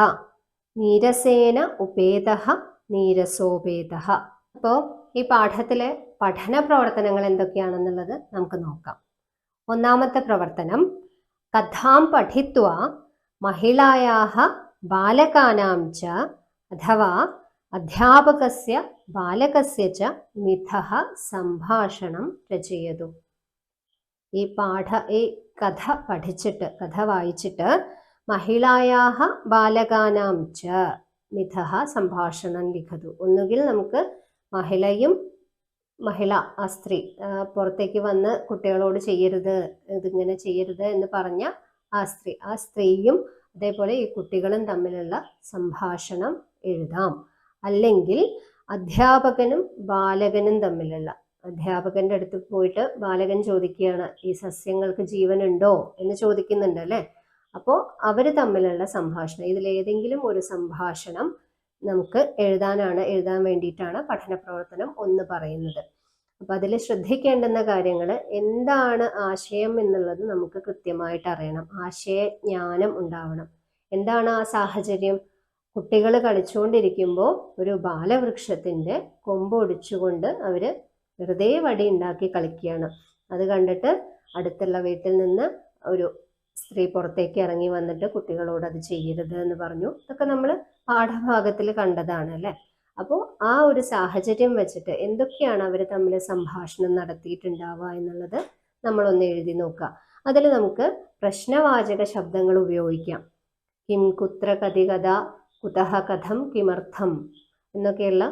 നീരസേന ഉപേതഃ നീരസോപേതഃ. അപ്പോൾ ഈ പാഠത്തിലെ പഠന പ്രവർത്തനങ്ങൾ എന്തൊക്കെയാണെന്നുള്ളത് നമുക്ക് നോക്കാം. ഒന്നാമത്തെ പ്രവർത്തനം, കഥാം പഠിത്വാ മഹിളായാः ബാലകാനാം ച അഥവാ അധ്യാപകസ്യ ബാലകസ്യ ച മിഥഃ സംഭാഷണം രചയതു. ഈ കഥ പഠിച്ചിട്ട്, കഥ വായിച്ചിട്ട് മഹിളായാः ബാലകാനാം ച മിഥഃ സംഭാഷണം ലിഖതു. ഒന്നുകിൽ നമുക്ക് മഹിള ആ സ്ത്രീ പുറത്തേക്ക് വന്ന് കുട്ടികളോട് ചെയ്യരുത്, ഇതിങ്ങനെ ചെയ്യരുത് എന്ന് പറഞ്ഞ ആ സ്ത്രീയും അതേപോലെ ഈ കുട്ടികളും തമ്മിലുള്ള സംഭാഷണം എഴുതാം. അല്ലെങ്കിൽ അധ്യാപകനും ബാലകനും തമ്മിലുള്ള, അധ്യാപകന്റെ അടുത്ത് പോയിട്ട് ബാലകൻ ചോദിക്കുകയാണ് ഈ സസ്യങ്ങൾക്ക് ജീവനുണ്ടോ എന്ന് ചോദിക്കുന്നുണ്ട് അല്ലെ. അപ്പോൾ അവര് തമ്മിലുള്ള സംഭാഷണം, ഇതിലേതെങ്കിലും ഒരു സംഭാഷണം നമുക്ക് എഴുതാൻ വേണ്ടിയിട്ടാണ് പഠന പ്രവർത്തനം ഒന്ന് പറയുന്നത്. അപ്പൊ അതിൽ ശ്രദ്ധിക്കേണ്ടുന്ന കാര്യങ്ങൾ, എന്താണ് ആശയം എന്നുള്ളത് നമുക്ക് കൃത്യമായിട്ട് അറിയണം. ആശയജ്ഞാനം ഉണ്ടാവണം. എന്താണ് ആ സാഹചര്യം? കുട്ടികൾ കളിച്ചുകൊണ്ടിരിക്കുമ്പോൾ ഒരു ബാലവൃക്ഷത്തിന്റെ കൊമ്പ് ഒടിച്ചുകൊണ്ട് അവര് വെറുതെ വടി ഉണ്ടാക്കി കളിക്കുകയാണ്. അത് കണ്ടിട്ട് അടുത്തുള്ള വീട്ടിൽ നിന്ന് ഒരു സ്ത്രീ പുറത്തേക്ക് ഇറങ്ങി വന്നിട്ട് കുട്ടികളോട് അത് ചെയ്യരുത് എന്ന് പറഞ്ഞു. ഇതൊക്കെ നമ്മൾ പാഠഭാഗത്തിൽ കണ്ടതാണ് അല്ലെ. അപ്പോൾ ആ ഒരു സാഹചര്യം വെച്ചിട്ട് എന്തൊക്കെയാണ് അവർ തമ്മിൽ സംഭാഷണം നടത്തിയിട്ടുണ്ടാവുക എന്നുള്ളത് നമ്മളൊന്ന് എഴുതി നോക്കുക. അതിൽ നമുക്ക് പ്രശ്നവാചക ശബ്ദങ്ങൾ ഉപയോഗിക്കാം. കിം കുത്ര കതി കഥ കുതഹ കഥം കിമർത്ഥം എന്നൊക്കെയുള്ള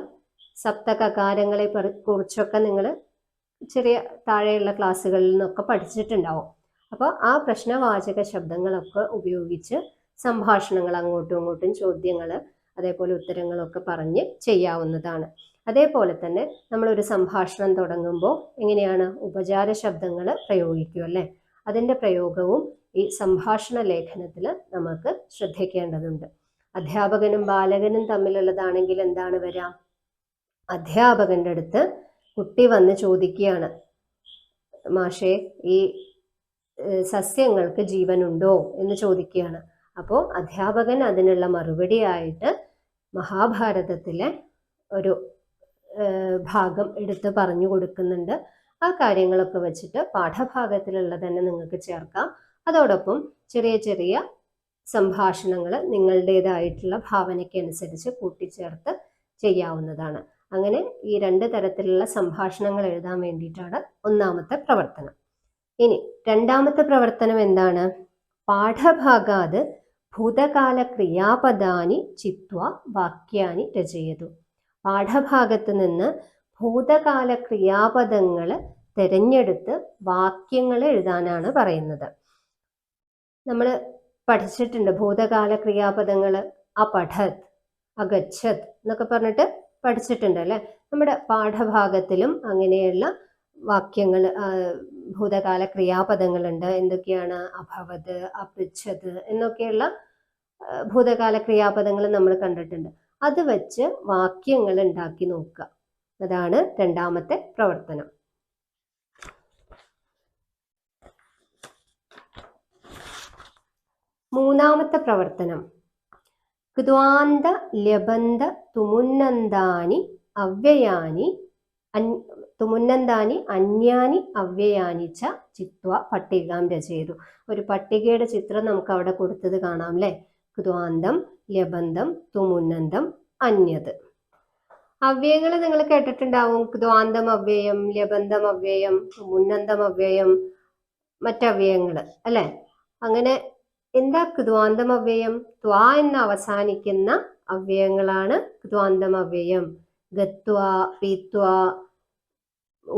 സപ്തകകാരങ്ങളെ കുറിച്ചൊക്കെ നിങ്ങൾ ചെറിയ താഴെയുള്ള ക്ലാസ്സുകളിൽ നിന്നൊക്കെ പഠിച്ചിട്ടുണ്ടാവും. അപ്പോൾ ആ പ്രശ്നവാചക ശബ്ദങ്ങളൊക്കെ ഉപയോഗിച്ച് സംഭാഷണങ്ങൾ, അങ്ങോട്ടും ഇങ്ങോട്ടും ചോദ്യങ്ങൾ അതേപോലെ ഉത്തരങ്ങളൊക്കെ പറഞ്ഞ് ചെയ്യാവുന്നതാണ്. അതേപോലെ തന്നെ നമ്മളൊരു സംഭാഷണം തുടങ്ങുമ്പോൾ എങ്ങനെയാണ് ഉപചാര ശബ്ദങ്ങൾ പ്രയോഗിക്കും അല്ലേ. അതിൻ്റെ പ്രയോഗവും ഈ സംഭാഷണ ലേഖനത്തിൽ നമുക്ക് ശ്രദ്ധിക്കേണ്ടതുണ്ട്. അധ്യാപകനും ബാലകനും തമ്മിലുള്ളതാണെങ്കിൽ എന്താണ് വരാം? അധ്യാപകന്റെ അടുത്ത് കുട്ടി വന്ന് ചോദിക്കുകയാണ്, മാഷേ ഈ സസ്യങ്ങൾക്ക് ജീവനുണ്ടോ എന്ന് ചോദിക്കുകയാണ്. അപ്പോൾ അധ്യാപകൻ അതിനുള്ള മറുപടിയായിട്ട് മഹാഭാരതത്തിലെ ഒരു ഭാഗം എടുത്ത് പറഞ്ഞു കൊടുക്കുന്നുണ്ട്. ആ കാര്യങ്ങളൊക്കെ വെച്ചിട്ട് പാഠഭാഗത്തിലുള്ള തന്നെ നിങ്ങൾക്ക് ചേർക്കാം. അതോടൊപ്പം ചെറിയ ചെറിയ സംഭാഷണങ്ങൾ നിങ്ങളുടേതായിട്ടുള്ള ഭാവനയ്ക്കനുസരിച്ച് കൂട്ടിച്ചേർത്ത് ചെയ്യാവുന്നതാണ്. അങ്ങനെ ഈ 2 തരത്തിലുള്ള സംഭാഷണങ്ങൾ എഴുതാൻ വേണ്ടിയിട്ടാണ് ഒന്നാമത്തെ പ്രവർത്തനം. ഇനി രണ്ടാമത്തെ പ്രവർത്തനം എന്താണ്? പാഠഭാഗാത് ഭൂതകാല ക്രിയാപദാനി ചിത്വ വാക്യാനി രചയതു. പാഠഭാഗത്ത് നിന്ന് ഭൂതകാല ക്രിയാപദങ്ങൾ തിരഞ്ഞെടുത്ത് വാക്യങ്ങൾ എഴുതാനാണ് പറയുന്നത്. നമ്മൾ പഠിച്ചിട്ടുണ്ട് ഭൂതകാല ക്രിയാപദങ്ങൾ. അപഠത്, അഗച്ഛത് എന്നൊക്കെ പറഞ്ഞിട്ട് പഠിച്ചിട്ടുണ്ട് അല്ലെ. നമ്മുടെ പാഠഭാഗത്തിലും അങ്ങനെയുള്ള വാക്യങ്ങൾ, ഭൂതകാല ക്രിയാപദങ്ങളുണ്ട്. എന്തൊക്കെയാണ്? അഭവത്, അപൃച്ഛത് എന്നൊക്കെയുള്ള ഭൂതകാല ക്രിയാപദങ്ങൾ നമ്മൾ കണ്ടിട്ടുണ്ട്. അത് വെച്ച് വാക്യങ്ങൾ ഉണ്ടാക്കി നോക്കുക. അതാണ് രണ്ടാമത്തെ പ്രവർത്തനം. മൂന്നാമത്തെ പ്രവർത്തനം, ക്ദ്വാന്ത ലബന്ത തുമുന്നന്താനി അവ്യയാനി അന്യാനി അവ്യയാനി ച ചിത്വ പട്ടികാം രചയതു. ഒരു പട്ടികയുടെ ചിത്രം നമുക്ക് അവിടെ കൊടുത്തത് കാണാം അല്ലെ. ക്ദ്വാന്തം, ലബന്ധം, തുമുന്നന്തം, അന്യത്. അവ്യയങ്ങൾ നിങ്ങൾ കേട്ടിട്ടുണ്ടാവും. ക്ദ്വാന്തം അവ്യയം, ലബന്ധം അവ്യയം, തുമുന്നന്തം അവ്യയം, മറ്റവ്യയങ്ങൾ അല്ലെ. അങ്ങനെ എന്താ ക്ദ്വാന്തം അവ്യയം? ത്വാ എന്ന് അവസാനിക്കുന്ന അവ്യയങ്ങളാണ് ക്ദ്വാന്തം അവ്യയം. ഗത്വ, പീത്വ,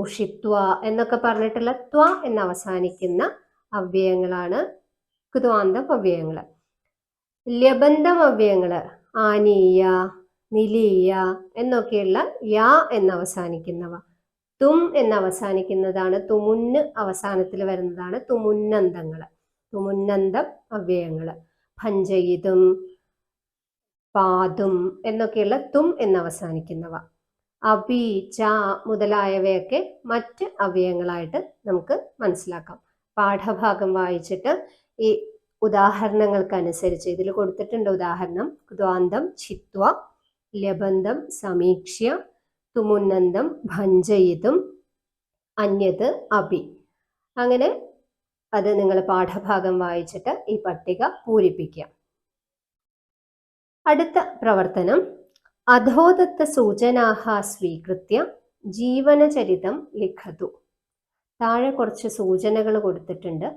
ഉഷിത്വ എന്നൊക്കെ പറഞ്ഞിട്ടുള്ള ത്വ എന്ന് അവസാനിക്കുന്ന അവ്യയങ്ങളാണ് ക്വാന്തം അവ്യയങ്ങള്. ലബന്ധം അവ്യയങ്ങള് ആനീയ, നിലീയ എന്നൊക്കെയുള്ള യാ എന്ന് അവസാനിക്കുന്നവ. തും എന്ന് അവസാനിക്കുന്നതാണ്, തുമുന്ന് അവസാനത്തിൽ വരുന്നതാണ് തുമുന്നന്തങ്ങള്, തുമുന്നന്തം അവ്യയങ്ങള്. ഭഞ്ജയിതും, പാതും എന്നൊക്കെയുള്ള തും എന്ന് അവസാനിക്കുന്നവ. അപി, ച മുതലായവയൊക്കെ മറ്റ് അവ്യയങ്ങളായിട്ട് നമുക്ക് മനസ്സിലാക്കാം. പാഠഭാഗം വായിച്ചിട്ട് ഈ ഉദാഹരണങ്ങൾക്കനുസരിച്ച് ഇതിൽ കൊടുത്തിട്ടുണ്ട് ഉദാഹരണം. ക്വാന്തം ചിത്വ, ലബന്ധം സമീക്ഷ്യ, തുമുന്നന്തം ഭഞ്ജയിതും, അന്യത് അപി. അങ്ങനെ അത് നിങ്ങൾ പാഠഭാഗം വായിച്ചിട്ട് ഈ പട്ടിക പൂരിപ്പിക്കുക. അടുത്ത പ്രവർത്തനം, അധോദത്ത സൂചനാഹ സ്വീകൃത്യ ജീവനചരിതം ലിഖതു. താഴെ കുറച്ച് സൂചനകൾ കൊടുത്തിട്ടുണ്ട്,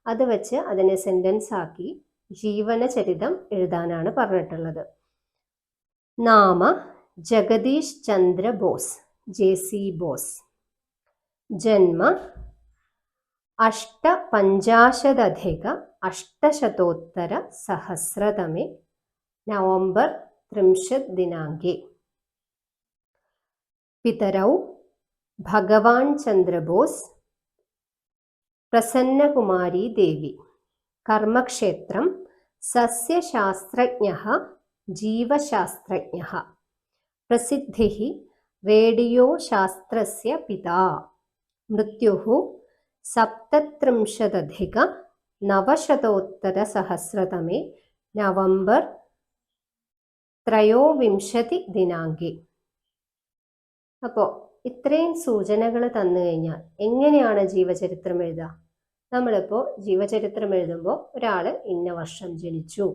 അത് വെച്ച് അതിനെ സെന്റൻസ് ആക്കി ജീവനചരിതം എഴുതാനാണ് പറഞ്ഞിട്ടുള്ളത്. നാമ ജഗദീഷ് ചന്ദ്ര ബോസ്, JC ബോസ്. ജന്മ 850-800 നവംബർ 30 ദിനാങ്കേ. പിതരൗ ഭഗവാൻ ചന്ദ്രബോസ്, പ്രസന്നകുമാരി ദേവി. കർമ്മക്ഷേത്രം സസ്യശാസ്ത്രജ്ഞഃ ജീവശാസ്ത്രജ്ഞഃ. പ്രസിദ്ധിഃ റേഡിയോ ശാസ്ത്രസ്യ പിതാ. മൃത്യുഃ 37-900 നവംബർ 23 ദിനാങ്കേ. അപ്പോൾ ഇത്രയും സൂചനകൾ തന്നു കഴിഞ്ഞാൽ എങ്ങനെയാണ് ജീവചരിത്രം എഴുതുക? നമ്മളിപ്പോൾ ജീവചരിത്രം എഴുതുമ്പോൾ ഒരാൾ ഇന്ന വർഷം ജനിച്ചു,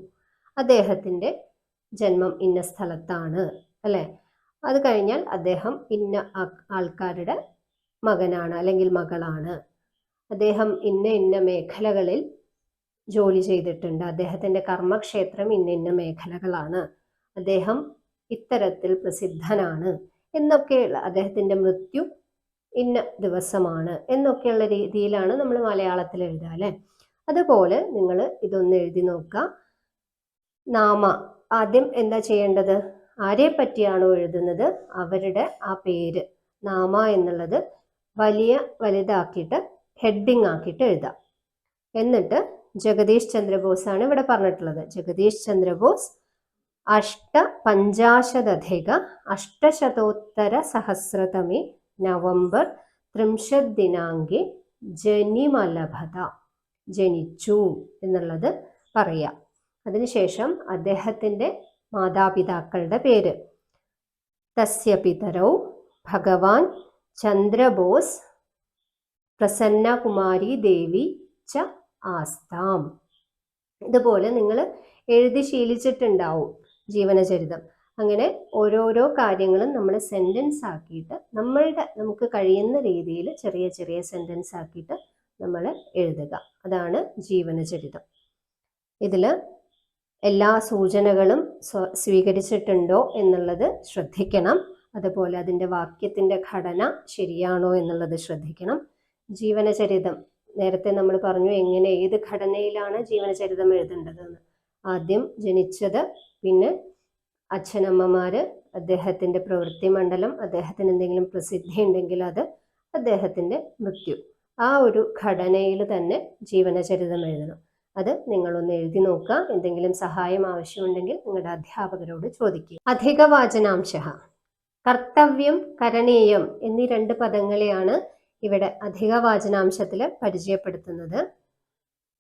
അദ്ദേഹത്തിൻ്റെ ജന്മം ഇന്ന സ്ഥലത്താണ് അല്ലേ, അത് കഴിഞ്ഞാൽ അദ്ദേഹം ഇന്ന ആൾക്കാരുടെ മകനാണ് അല്ലെങ്കിൽ മകളാണ്, അദ്ദേഹം ഇന്ന ഇന്ന മേഖലകളിൽ ജോലി ചെയ്തിട്ടുണ്ട്, അദ്ദേഹത്തിൻ്റെ കർമ്മക്ഷേത്രം ഇന്ന ഇന്ന മേഖലകളാണ്, അദ്ദേഹം ഇത്തരത്തിൽ പ്രസിദ്ധനാണ് എന്നൊക്കെയുള്ള, അദ്ദേഹത്തിൻ്റെ മൃത്യു ഇന്ന ദിവസമാണ് എന്നൊക്കെയുള്ള രീതിയിലാണ് നമ്മൾ മലയാളത്തിൽ എഴുതുക അല്ലേ. അതുപോലെ നിങ്ങൾ ഇതൊന്ന് എഴുതി നോക്കുക. നാമ ആദ്യം എന്താ ചെയ്യേണ്ടത്? ആരെ പറ്റിയാണോ എഴുതുന്നത് അവരുടെ ആ പേര് നാമ എന്നുള്ളത് വലുതാക്കിയിട്ട് ഹെഡിങ് ആക്കിയിട്ട് എഴുതാം. എന്നിട്ട് ജഗദീഷ് ചന്ദ്രബോസ് ആണ് ഇവിടെ പറഞ്ഞിട്ടുള്ളത്. ജഗദീഷ് ചന്ദ്രബോസ് 850-800 നവംബർ 30 ദിനാങ്കേ ജനിമലഭത, ജനിച്ചു എന്നുള്ളത് പറയാം. അതിനുശേഷം അദ്ദേഹത്തിൻ്റെ മാതാപിതാക്കളുടെ പേര്. തസ്യ പിതരൗ ഭഗവാൻ ചന്ദ്രബോസ്, പ്രസന്നകുമാരി ദേവി ച ആസ്താം. ഇതുപോലെ നിങ്ങൾ എഴുതി ശീലിച്ചിട്ടുണ്ടാവും ജീവനചരിതം. അങ്ങനെ ഓരോരോ കാര്യങ്ങളും നമ്മൾ സെന്റൻസ് ആക്കിയിട്ട് നമുക്ക് കഴിയുന്ന രീതിയിൽ ചെറിയ ചെറിയ സെന്റൻസ് ആക്കിയിട്ട് നമ്മൾ എഴുതുക. അതാണ് ജീവനചരിതം. ഇതിൽ എല്ലാ സൂചനകളും സ്വീകരിച്ചിട്ടുണ്ടോ എന്നുള്ളത് ശ്രദ്ധിക്കണം. അതുപോലെ അതിൻ്റെ വാക്യത്തിൻ്റെ ഘടന ശരിയാണോ എന്നുള്ളത് ശ്രദ്ധിക്കണം. ജീവനചരിതം നേരത്തെ നമ്മൾ പറഞ്ഞു എങ്ങനെ ഏത് ഘടനയിലാണ് ജീവനചരിതം എഴുതേണ്ടതെന്ന്. ആദ്യം ജനിച്ചത്, പിന്നെ അച്ഛനമ്മമാര്, അദ്ദേഹത്തിൻ്റെ പ്രവൃത്തി മണ്ഡലം, അദ്ദേഹത്തിന് എന്തെങ്കിലും പ്രസിദ്ധി ഉണ്ടെങ്കിൽ അത്, അദ്ദേഹത്തിൻ്റെ മൃത്യു. ആ ഒരു ഘടനയിൽ തന്നെ ജീവനചരിതം എഴുതണം. അത് നിങ്ങളൊന്ന് എഴുതി നോക്കുക. എന്തെങ്കിലും സഹായം ആവശ്യമുണ്ടെങ്കിൽ നിങ്ങളുടെ അധ്യാപകരോട് ചോദിക്കുക. അധിക വാചനാംശ. കർത്തവ്യം, കരണീയം എന്നീ 2 പദങ്ങളെയാണ് ഇവിടെ അധിക വാചനാംശത്തിൽ പരിചയപ്പെടുത്തുന്നത്.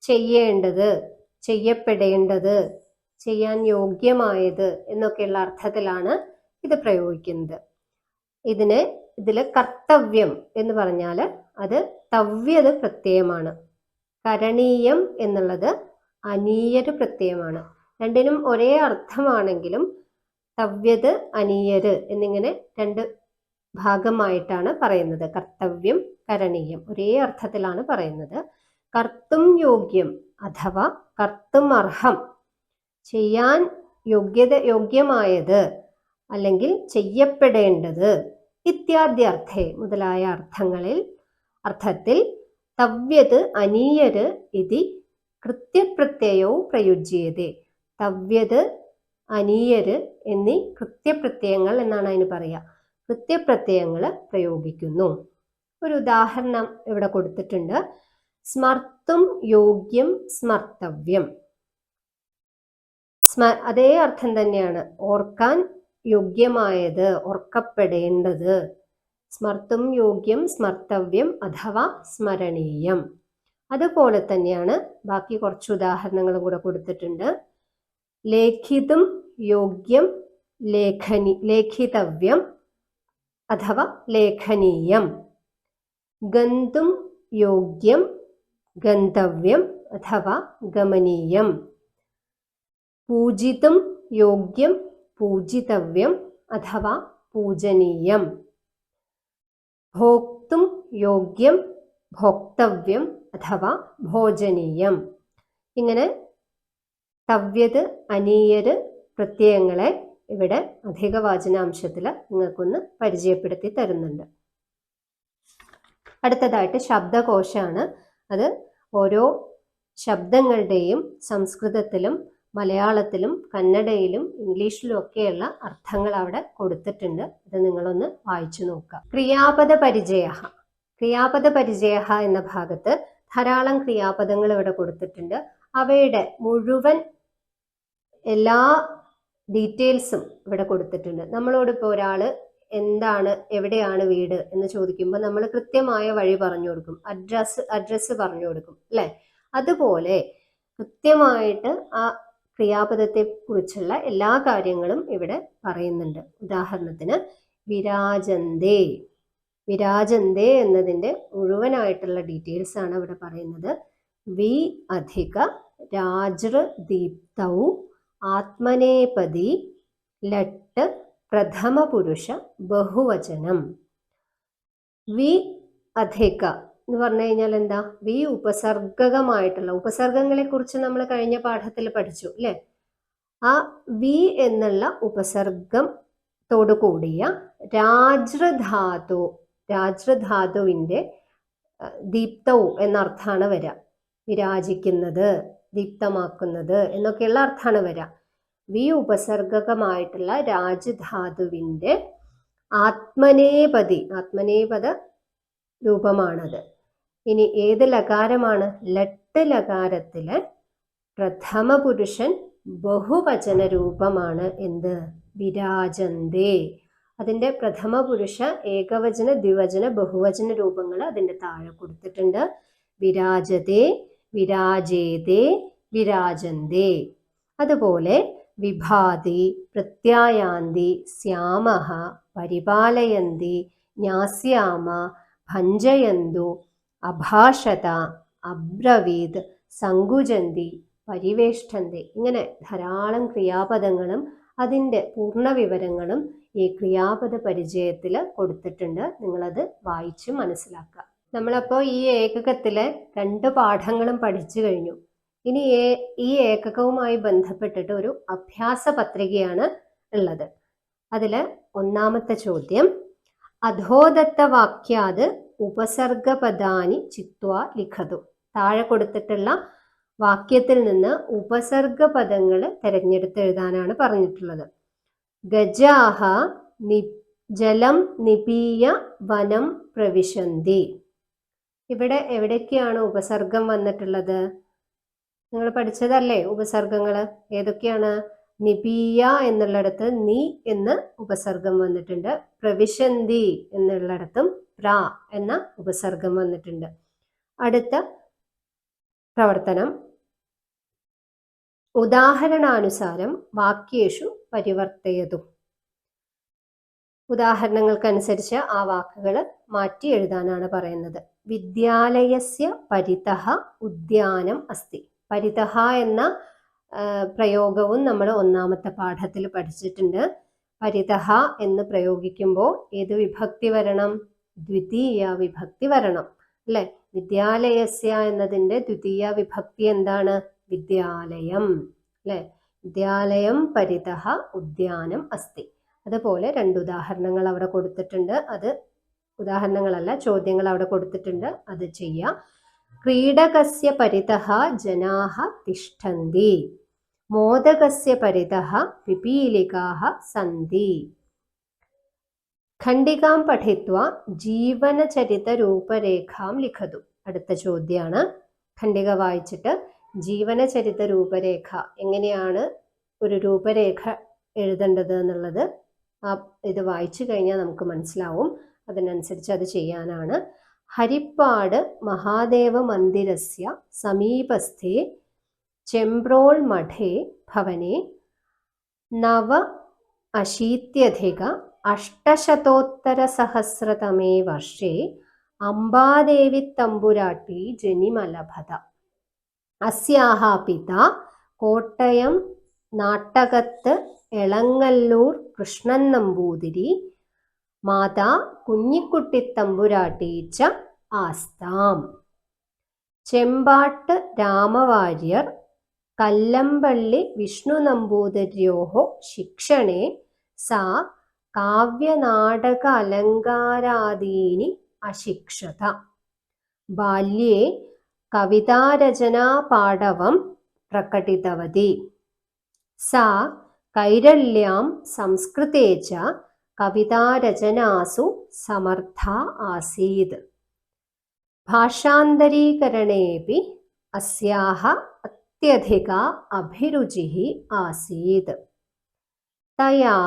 ചെയ്യേണ്ടത്, ചെയ്യപ്പെടേണ്ടത്, ചെയ്യാൻ യോഗ്യമായത് എന്നൊക്കെയുള്ള അർത്ഥത്തിലാണ് ഇത് പ്രയോഗിക്കുന്നത്. ഇതിൽ കർത്തവ്യം എന്ന് പറഞ്ഞാൽ അത് തവ്യത് പ്രത്യയമാണ്. കരണീയം എന്നുള്ളത് അനീയര് പ്രത്യയമാണ്. രണ്ടിനും ഒരേ അർത്ഥമാണെങ്കിലും തവ്യത്, അനീയര് എന്നിങ്ങനെ 2 ഭാഗമായിട്ടാണ് പറയുന്നത്. കർത്തവ്യം, കരണീയം ഒരേ അർത്ഥത്തിലാണ് പറയുന്നത്. കർത്തും യോഗ്യം അഥവാ കർത്തും അർഹം, ചെയ്യാൻ യോഗ്യമായത് അല്ലെങ്കിൽ ചെയ്യപ്പെടേണ്ടത് ഇത്യാദ്യർത്ഥേ മുതലായ അർത്ഥത്തിൽ തവ്യത് അനീയര് ഇതി കൃത്യപ്രത്യയവും പ്രയുജ്യതേ. തവ്യത് അനീയര് എന്നീ കൃത്യപ്രത്യയങ്ങൾ എന്നാണ് അതിന് പറയുക. കൃത്യപ്രത്യയങ്ങൾ പ്രയോഗിക്കുന്നു. ഒരു ഉദാഹരണം ഇവിടെ കൊടുത്തിട്ടുണ്ട്. സ്മർത്തും യോഗ്യം സ്മർത്തവ്യം. അതേ അർത്ഥം തന്നെയാണ്. ഓർക്കാൻ യോഗ്യമായത്, ഓർക്കപ്പെടേണ്ടത്. സ്മർത്തും യോഗ്യം സ്മർത്തവ്യം അഥവാ സ്മരണീയം. അതുപോലെ തന്നെയാണ് ബാക്കി കുറച്ച് ഉദാഹരണങ്ങളും കൂടെ കൊടുത്തിട്ടുണ്ട്. ലേഖിതും യോഗ്യം ലേഖിതവ്യം അഥവാ ലേഖനീയം. ഗന്തും യോഗ്യം ഗന്തവ്യം അഥവാ ഗമനീയം. പൂജിതും യോഗ്യം പൂജിതവ്യം അഥവാ പൂജനീയം. ഭോക്തും യോഗ്യം ഭോക്തവ്യം അഥവാ ഭോജനീയം. ഇങ്ങനെ തവ്യത് അനീയര് പ്രത്യയങ്ങളെ ഇവിടെ അധികവാചനാംശത്തിൽ നിങ്ങൾക്കൊന്ന് പരിചയപ്പെടുത്തി തരുന്നുണ്ട്. അടുത്തതായിട്ട് ശബ്ദകോശമാണ്. അത് ഓരോ ശബ്ദങ്ങളുടെയും സംസ്കൃതത്തിലും മലയാളത്തിലും കന്നഡയിലും ഇംഗ്ലീഷിലും ഒക്കെയുള്ള അർത്ഥങ്ങൾ അവിടെ കൊടുത്തിട്ടുണ്ട്. അത് നിങ്ങളൊന്ന് വായിച്ചു നോക്കുക. ക്രിയാപദ പരിചയ. ക്രിയാപദ പരിചയ എന്ന ഭാഗത്ത് ധാരാളം ക്രിയാപദങ്ങൾ ഇവിടെ കൊടുത്തിട്ടുണ്ട്. അവയുടെ മുഴുവൻ എല്ലാ ഡീറ്റെയിൽസും ഇവിടെ കൊടുത്തിട്ടുണ്ട്. നമ്മളോടിപ്പോൾ ഒരാള് എന്താണ്, എവിടെയാണ് വീട് എന്ന് ചോദിക്കുമ്പോൾ നമ്മൾ കൃത്യമായ വഴി പറഞ്ഞു കൊടുക്കും, അഡ്രസ്സ് പറഞ്ഞു കൊടുക്കും അല്ലെ. അതുപോലെ കൃത്യമായിട്ട് ആ ക്രിയാപദത്തെ കുറിച്ചുള്ള എല്ലാ കാര്യങ്ങളും ഇവിടെ പറയുന്നുണ്ട്. ഉദാഹരണത്തിന് വിരാജന്തേ. വിരാജന്തേ എന്നതിൻ്റെ മുഴുവനായിട്ടുള്ള ഡീറ്റെയിൽസ് ആണ് ഇവിടെ പറയുന്നത്. വി അധിക രാജൃ ദീപ്തൗ ആത്മനേപതി ലട്ട് പ്രഥമ പുരുഷ ബഹുവചനം. വി അധിക എന്ന് പറഞ്ഞു കഴിഞ്ഞാൽ എന്താ? വി ഉപസർഗകമായിട്ടുള്ള, ഉപസർഗങ്ങളെ കുറിച്ച് നമ്മൾ കഴിഞ്ഞ പാഠത്തിൽ പഠിച്ചു അല്ലെ. ആ വി എന്നുള്ള ഉപസർഗത്തോടു കൂടിയ രാജൃധാതുവിന്റെ ദീപ്തവും എന്നർത്ഥമാണ് വരിക. വിരാജിക്കുന്നത്, ദീപ്തമാക്കുന്നത് എന്നൊക്കെയുള്ള അർത്ഥമാണ് വരിക. വി ഉപസർഗകമായിട്ടുള്ള രാജധാതുവിന്റെ ആത്മനേപദ രൂപമാണത്. ഇനി ഏത് ലകാരമാണ്? ലട്ട് ലകാരത്തില് പ്രഥമ പുരുഷൻ ബഹുവചന രൂപമാണ് എന്ത്? വിരാജന്തേ. അതിന്റെ പ്രഥമ പുരുഷ ഏകവചന ദ്വിവചന ബഹുവചന രൂപങ്ങൾ അതിന്റെ താഴെ കൊടുത്തിട്ടുണ്ട്. വിരാജതേ, വിരാജേതേ, വിരാജന്തേ. അതുപോലെ വിഭാതി, പ്രത്യായാന്തി, സ്യാമഹ, പരിപാലയന്തി, ജ്ഞാസ്യാമ, ഭഞ്ജയന്തു, അഭാഷത, അബ്രവീത്, സങ്കുജന്തി, പരിവേഷ്ടന്തി. ഇങ്ങനെ ധാരാളം ക്രിയാപദങ്ങളും അതിൻ്റെ പൂർണ്ണ വിവരങ്ങളും ഈ ക്രിയാപദ പരിചയത്തിൽ കൊടുത്തിട്ടുണ്ട്. നിങ്ങളത് വായിച്ച് മനസ്സിലാക്കുക. നമ്മളപ്പോൾ ഈ ഏകകത്തിലെ 2 പാഠങ്ങളും പഠിച്ചു കഴിഞ്ഞു. ഇനി ഈ ഏകകവുമായി ബന്ധപ്പെട്ടിട്ട് ഒരു അഭ്യാസ പത്രികയാണ് ഉള്ളത്. അതിൽ ഒന്നാമത്തെ ചോദ്യം, അധോദത്ത വാക്യാത് ഉപസർഗപദാനി ചിത്വാ ലിഖതു. താഴെ കൊടുത്തിട്ടുള്ള വാക്യത്തിൽ നിന്ന് ഉപസർഗപദങ്ങൾ തിരഞ്ഞെടുത്ത് എഴുതാനാണ് പറഞ്ഞിട്ടുള്ളത്. ഗജാഹ ജലം നിപീയ വനം പ്രവിശന്തി. ഇവിടെ എവിടേക്കാണ് ഉപസർഗം വന്നിട്ടുള്ളത്? നിങ്ങൾ പഠിച്ചതല്ലേ ഉപസർഗങ്ങൾ ഏതൊക്കെയാണ്? നിപീയ എന്നുള്ളിടത്ത് നി എന്ന് ഉപസർഗം വന്നിട്ടുണ്ട്. പ്രവിശന്തി എന്നുള്ളിടത്തും പ്ര എന്ന ഉപസർഗം വന്നിട്ടുണ്ട്. അടുത്ത പ്രവർത്തനം, ഉദാഹരണാനുസാരം വാക്യേഷു പരിവർത്തയതു. ഉദാഹരണങ്ങൾക്കനുസരിച്ച് ആ വാക്കുകൾ മാറ്റി എഴുതാനാണ് പറയുന്നത്. വിദ്യാലയസ്യ പരിതഃ ഉദ്യാനം അസ്തി. പരിതഃ എന്ന പ്രയോഗവും നമ്മൾ ഒന്നാമത്തെ പാഠത്തിൽ പഠിച്ചിട്ടുണ്ട്. പരിതഃ എന്ന് പ്രയോഗിക്കുമ്പോൾ ഏത് വിഭക്തി വരണം? ദ്വിതീയ വിഭക്തി വരണം അല്ലെ. വിദ്യാലയസ്യ എന്നതിൻ്റെ ദ്വിതീയ വിഭക്തി എന്താണ്? വിദ്യാലയം അല്ലെ. വിദ്യാലയം പരിതഃ ഉദ്യാനം അസ്തി. അതുപോലെ 2 ഉദാഹരണങ്ങൾ അവിടെ കൊടുത്തിട്ടുണ്ട്. അത് ഉദാഹരണങ്ങളല്ല, ചോദ്യങ്ങൾ അവിടെ കൊടുത്തിട്ടുണ്ട്. അത് ചെയ്യാം. ക്രീഡകസ്യ പരിതഃ ജനാഃ തിഷ്ഠന്തി, മോദകസ്യ പരിതഃ പിപീലികാഃ സന്തി. ഖണ്ഡികാം പഠിത്വാ ജീവനചരിതരൂപരേഖാം ലിഖതു. അടുത്ത ചോദ്യമാണ്. ഖണ്ഡിക വായിച്ചിട്ട് ജീവനചരിത രൂപരേഖ, എങ്ങനെയാണ് ഒരു രൂപരേഖ എഴുതേണ്ടത് എന്നുള്ളത് ഇത് വായിച്ചു കഴിഞ്ഞാൽ നമുക്ക് മനസ്സിലാവും. അതിനനുസരിച്ച് അത് ചെയ്യാനാണ്. ഹരിപ്പാട് മഹാദേവ മന്ദിരസ്യ സമീപസ്ഥേ ചെമ്പ്രോൾ മഠേ ഭവനെ 980-800 വർഷേ അംബാദേവി തമ്പുരാട്ടി ജനിമലഭത. അസ്യാഹ പിതാ കോട്ടയം നാട്ടകത്ത് എളങ്ങല്ലൂർ കൃഷ്ണൻ നമ്പൂതിരി, മാതാ കുഞ്ഞിക്കുട്ടി തമ്പുരാട്ടി ച ആസ്താം. ചെമ്പാട്ട് രാമവാര്യർ കല്ലമ്പള്ളി വിഷ്ണു നമ്പൂതിര്യോः ശിക്ഷണേ സാ കാവ്യനാടക അലങ്കാരാദീനി അശിക്ഷത. ബാല്യേ കവിതാരചനാപാടവം പ്രകടിതവതി. സാ കൈരള്യാം സംസ്കൃതേ ച കവിതാരചനാസു സമർത്ഥ ആസീത്. ഭാഷാന്തരീകരണേപി അസ്യാഹ അത്യധിക അഭിരുചിഃ ആസീത്. തയാ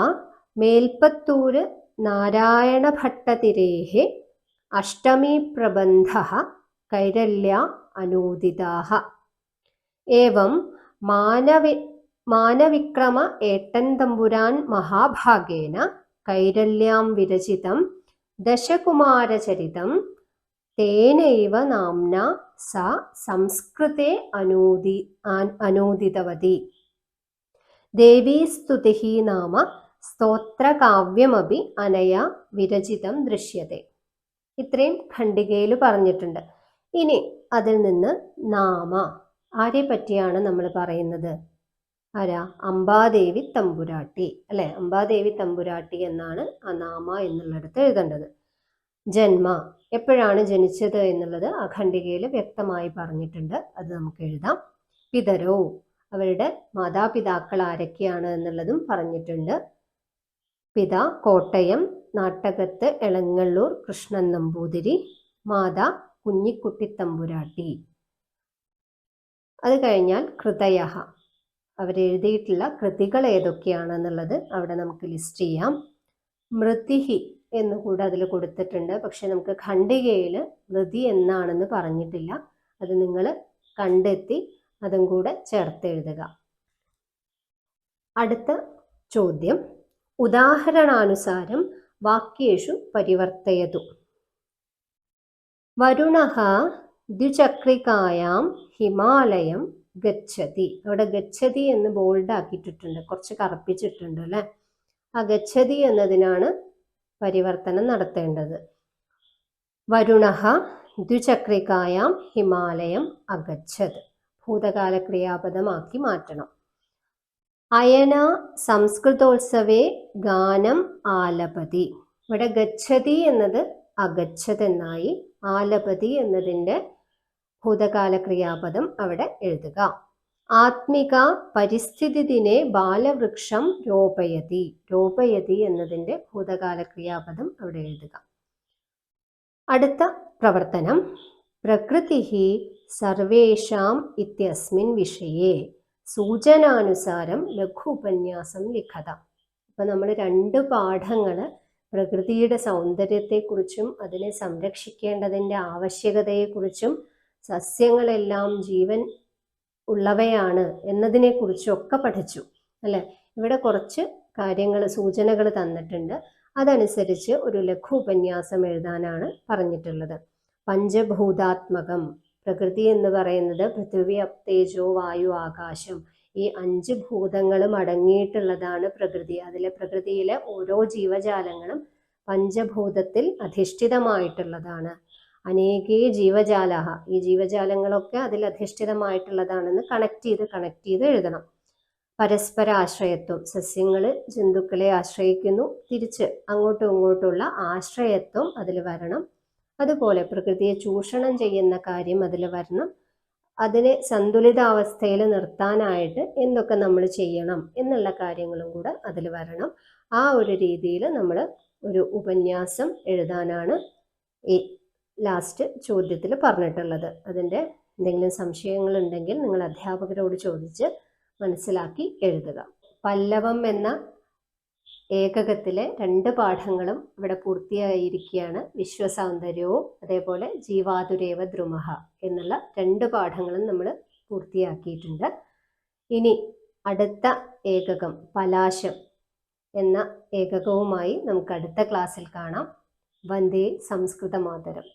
മേൽപ്പത്തൂര് നാരായണഭട്ടതിരേः അഷ്ടമീപ്രബന്ധഃ കൈരള്യാ അനൂദിതാഃ. ഏവം മാനവിക്രമ ഏട്ടൻ തമ്പുരാൻ മഹാഭാഗേന കൈരള്യാം വിരചിതം ദശകുമാരചരിതം തേനൈവ നാംന സാ സംസ്കൃതേ അനൂദിതവതി. ദേവീസ്തുതിഃ നാമ സ്തോത്രകാവ്യമപി അനയാ വിരചിതം ദൃശ്യത്തെ. ഇത്രയും ഖണ്ഡികയിൽ പറഞ്ഞിട്ടുണ്ട്. ഇനി അതിൽ നിന്ന് നാമ, ആരെ പറ്റിയാണ് നമ്മൾ പറയുന്നത്? ആരാ? അംബാദേവി തമ്പുരാട്ടി, അല്ലെ? അംബാദേവി തമ്പുരാട്ടി എന്നാണ് ആ നാമ എന്നുള്ളിടത്ത് എഴുതേണ്ടത്. ജന്മ, എപ്പോഴാണ് ജനിച്ചത് എന്നുള്ളത് ആ ഖണ്ഡികയിൽ വ്യക്തമായി പറഞ്ഞിട്ടുണ്ട്. അത് നമുക്ക് എഴുതാം. പിതരോ, അവരുടെ മാതാപിതാക്കൾ ആരൊക്കെയാണ് എന്നുള്ളതും പറഞ്ഞിട്ടുണ്ട്. പിത കോട്ടയം നാട്ടകത്ത് എളങ്ങള്ളൂർ കൃഷ്ണൻ നമ്പൂതിരി, മാതാ കുഞ്ഞിക്കുട്ടി തമ്പുരാട്ടി. അത് കഴിഞ്ഞാൽ കൃതയഃ, അവരെഴുതിയിട്ടുള്ള കൃതികൾ ഏതൊക്കെയാണെന്നുള്ളത് അവിടെ നമുക്ക് ലിസ്റ്റ് ചെയ്യാം. മൃതിഹി എന്നുകൂടെ അതിൽ കൊടുത്തിട്ടുണ്ട്. പക്ഷെ നമുക്ക് ഖണ്ഡികയിൽ മൃതി എന്നാണെന്ന് പറഞ്ഞിട്ടില്ല. അത് നിങ്ങൾ കണ്ടെത്തി അതും കൂടെ ചേർത്ത് എഴുതുക. അടുത്ത ചോദ്യം, ഉദാഹരണാനുസാരം വാക്യേഷു പരിവർത്തയതു. വരുണഃ ദ്വിചക്രികായാം ഹിമാലയം ഗച്ഛതി. അവിടെ ഗച്ഛതി എന്ന് ബോൾഡ് ആക്കിയിട്ടിട്ടുണ്ട്, കുറച്ച് കറുപ്പിച്ചിട്ടുണ്ട് അല്ലെ. ആ ഗച്ഛതി എന്നതിനാണ് പരിവർത്തനം നടത്തേണ്ടത്. വരുണഃ ദ്വിചക്രികായാം ഹിമാലയം അഗച്ഛത്, ഭൂതകാല ക്രിയാപദമാക്കി മാറ്റണം. അയന സംസ്കൃതോത്സവേ ഗാനം ആലപതി. ഇവിടെ ഗച്ഛതി എന്നത് അഗച്ഛത് എന്നായി. ആലപതി എന്നതിൻ്റെ ഭൂതകാല ക്രിയാപദം അവിടെ എഴുതുക. ആത്മിക പരിസ്ഥിതി ദിനെ ബാലവൃക്ഷം രോപയതി. രോപയതി എന്നതിൻ്റെ ഭൂതകാല ക്രിയാപദം അവിടെ എഴുതുക. അടുത്ത പ്രവർത്തനം, പ്രകൃതിഃ സർവേഷാം ഇത്യസ്മിൻ വിഷയേ സൂചനാനുസാരം ലഘു ഉപന്യാസം ലിഖത. അപ്പം നമ്മൾ 2 പാഠങ്ങൾ പ്രകൃതിയുടെ സൗന്ദര്യത്തെക്കുറിച്ചും അതിനെ സംരക്ഷിക്കേണ്ടതിൻ്റെ ആവശ്യകതയെക്കുറിച്ചും സസ്യങ്ങളെല്ലാം ജീവൻ ഉള്ളവയാണ് എന്നതിനെക്കുറിച്ചും ഒക്കെ പഠിച്ചു അല്ലേ. ഇവിടെ കുറച്ച് കാര്യങ്ങൾ, സൂചനകൾ തന്നിട്ടുണ്ട്. അതനുസരിച്ച് ഒരു ലഘു ഉപന്യാസം എഴുതാനാണ് പറഞ്ഞിട്ടുള്ളത്. പഞ്ചഭൂതാത്മകം, പ്രകൃതി എന്ന് പറയുന്നത് പൃഥ്വി, തേജോ, വായു, ആകാശം, ഈ 5 ഭൂതങ്ങളും അടങ്ങിയിട്ടുള്ളതാണ് പ്രകൃതി. പ്രകൃതിയിലെ ഓരോ ജീവജാലങ്ങളും പഞ്ചഭൂതത്തിൽ അധിഷ്ഠിതമായിട്ടുള്ളതാണ്. അനേകേ ജീവജാല, ഈ ജീവജാലങ്ങളൊക്കെ അതിൽ അധിഷ്ഠിതമായിട്ടുള്ളതാണെന്ന് കണക്ട് ചെയ്ത് എഴുതണം. പരസ്പര ആശ്രയത്വം, സസ്യങ്ങൾ ജന്തുക്കളെ ആശ്രയിക്കുന്നു, തിരിച്ച് അങ്ങോട്ടും ഇങ്ങോട്ടുള്ള ആശ്രയത്വം അതിൽ വരണം. അതുപോലെ പ്രകൃതിയെ ചൂഷണം ചെയ്യുന്ന കാര്യം അതിൽ വരണം. അതിനെ സന്തുലിതാവസ്ഥയിൽ നിർത്താനായിട്ട് എന്തൊക്കെ നമ്മൾ ചെയ്യണം എന്നുള്ള കാര്യങ്ങളും കൂടെ അതിൽ വരണം. ആ ഒരു രീതിയിൽ നമ്മൾ ഒരു ഉപന്യാസം എഴുതാനാണ് ഈ ലാസ്റ്റ് ചോദ്യത്തിൽ പറഞ്ഞിട്ടുള്ളത്. അതിൻ്റെ എന്തെങ്കിലും സംശയങ്ങൾ ഉണ്ടെങ്കിൽ നിങ്ങൾ അധ്യാപകരോട് ചോദിച്ച് മനസ്സിലാക്കി എഴുതുക. പല്ലവം എന്ന ഏകകത്തിലെ 2 പാഠങ്ങളും ഇവിടെ പൂർത്തിയായിരിക്കുകയാണ്. വിശ്വസൗന്ദര്യവും അതേപോലെ ജീവാതുരേവ ദ്രുമഃ എന്നുള്ള 2 പാഠങ്ങളും നമ്മൾ പൂർത്തിയാക്കിയിട്ടുണ്ട്. ഇനി അടുത്ത ഏകകം പലാശം എന്ന ഏകകവുമായി നമുക്ക് അടുത്ത ക്ലാസ്സിൽ കാണാം. വന്ദേ സംസ്കൃത മാതരം.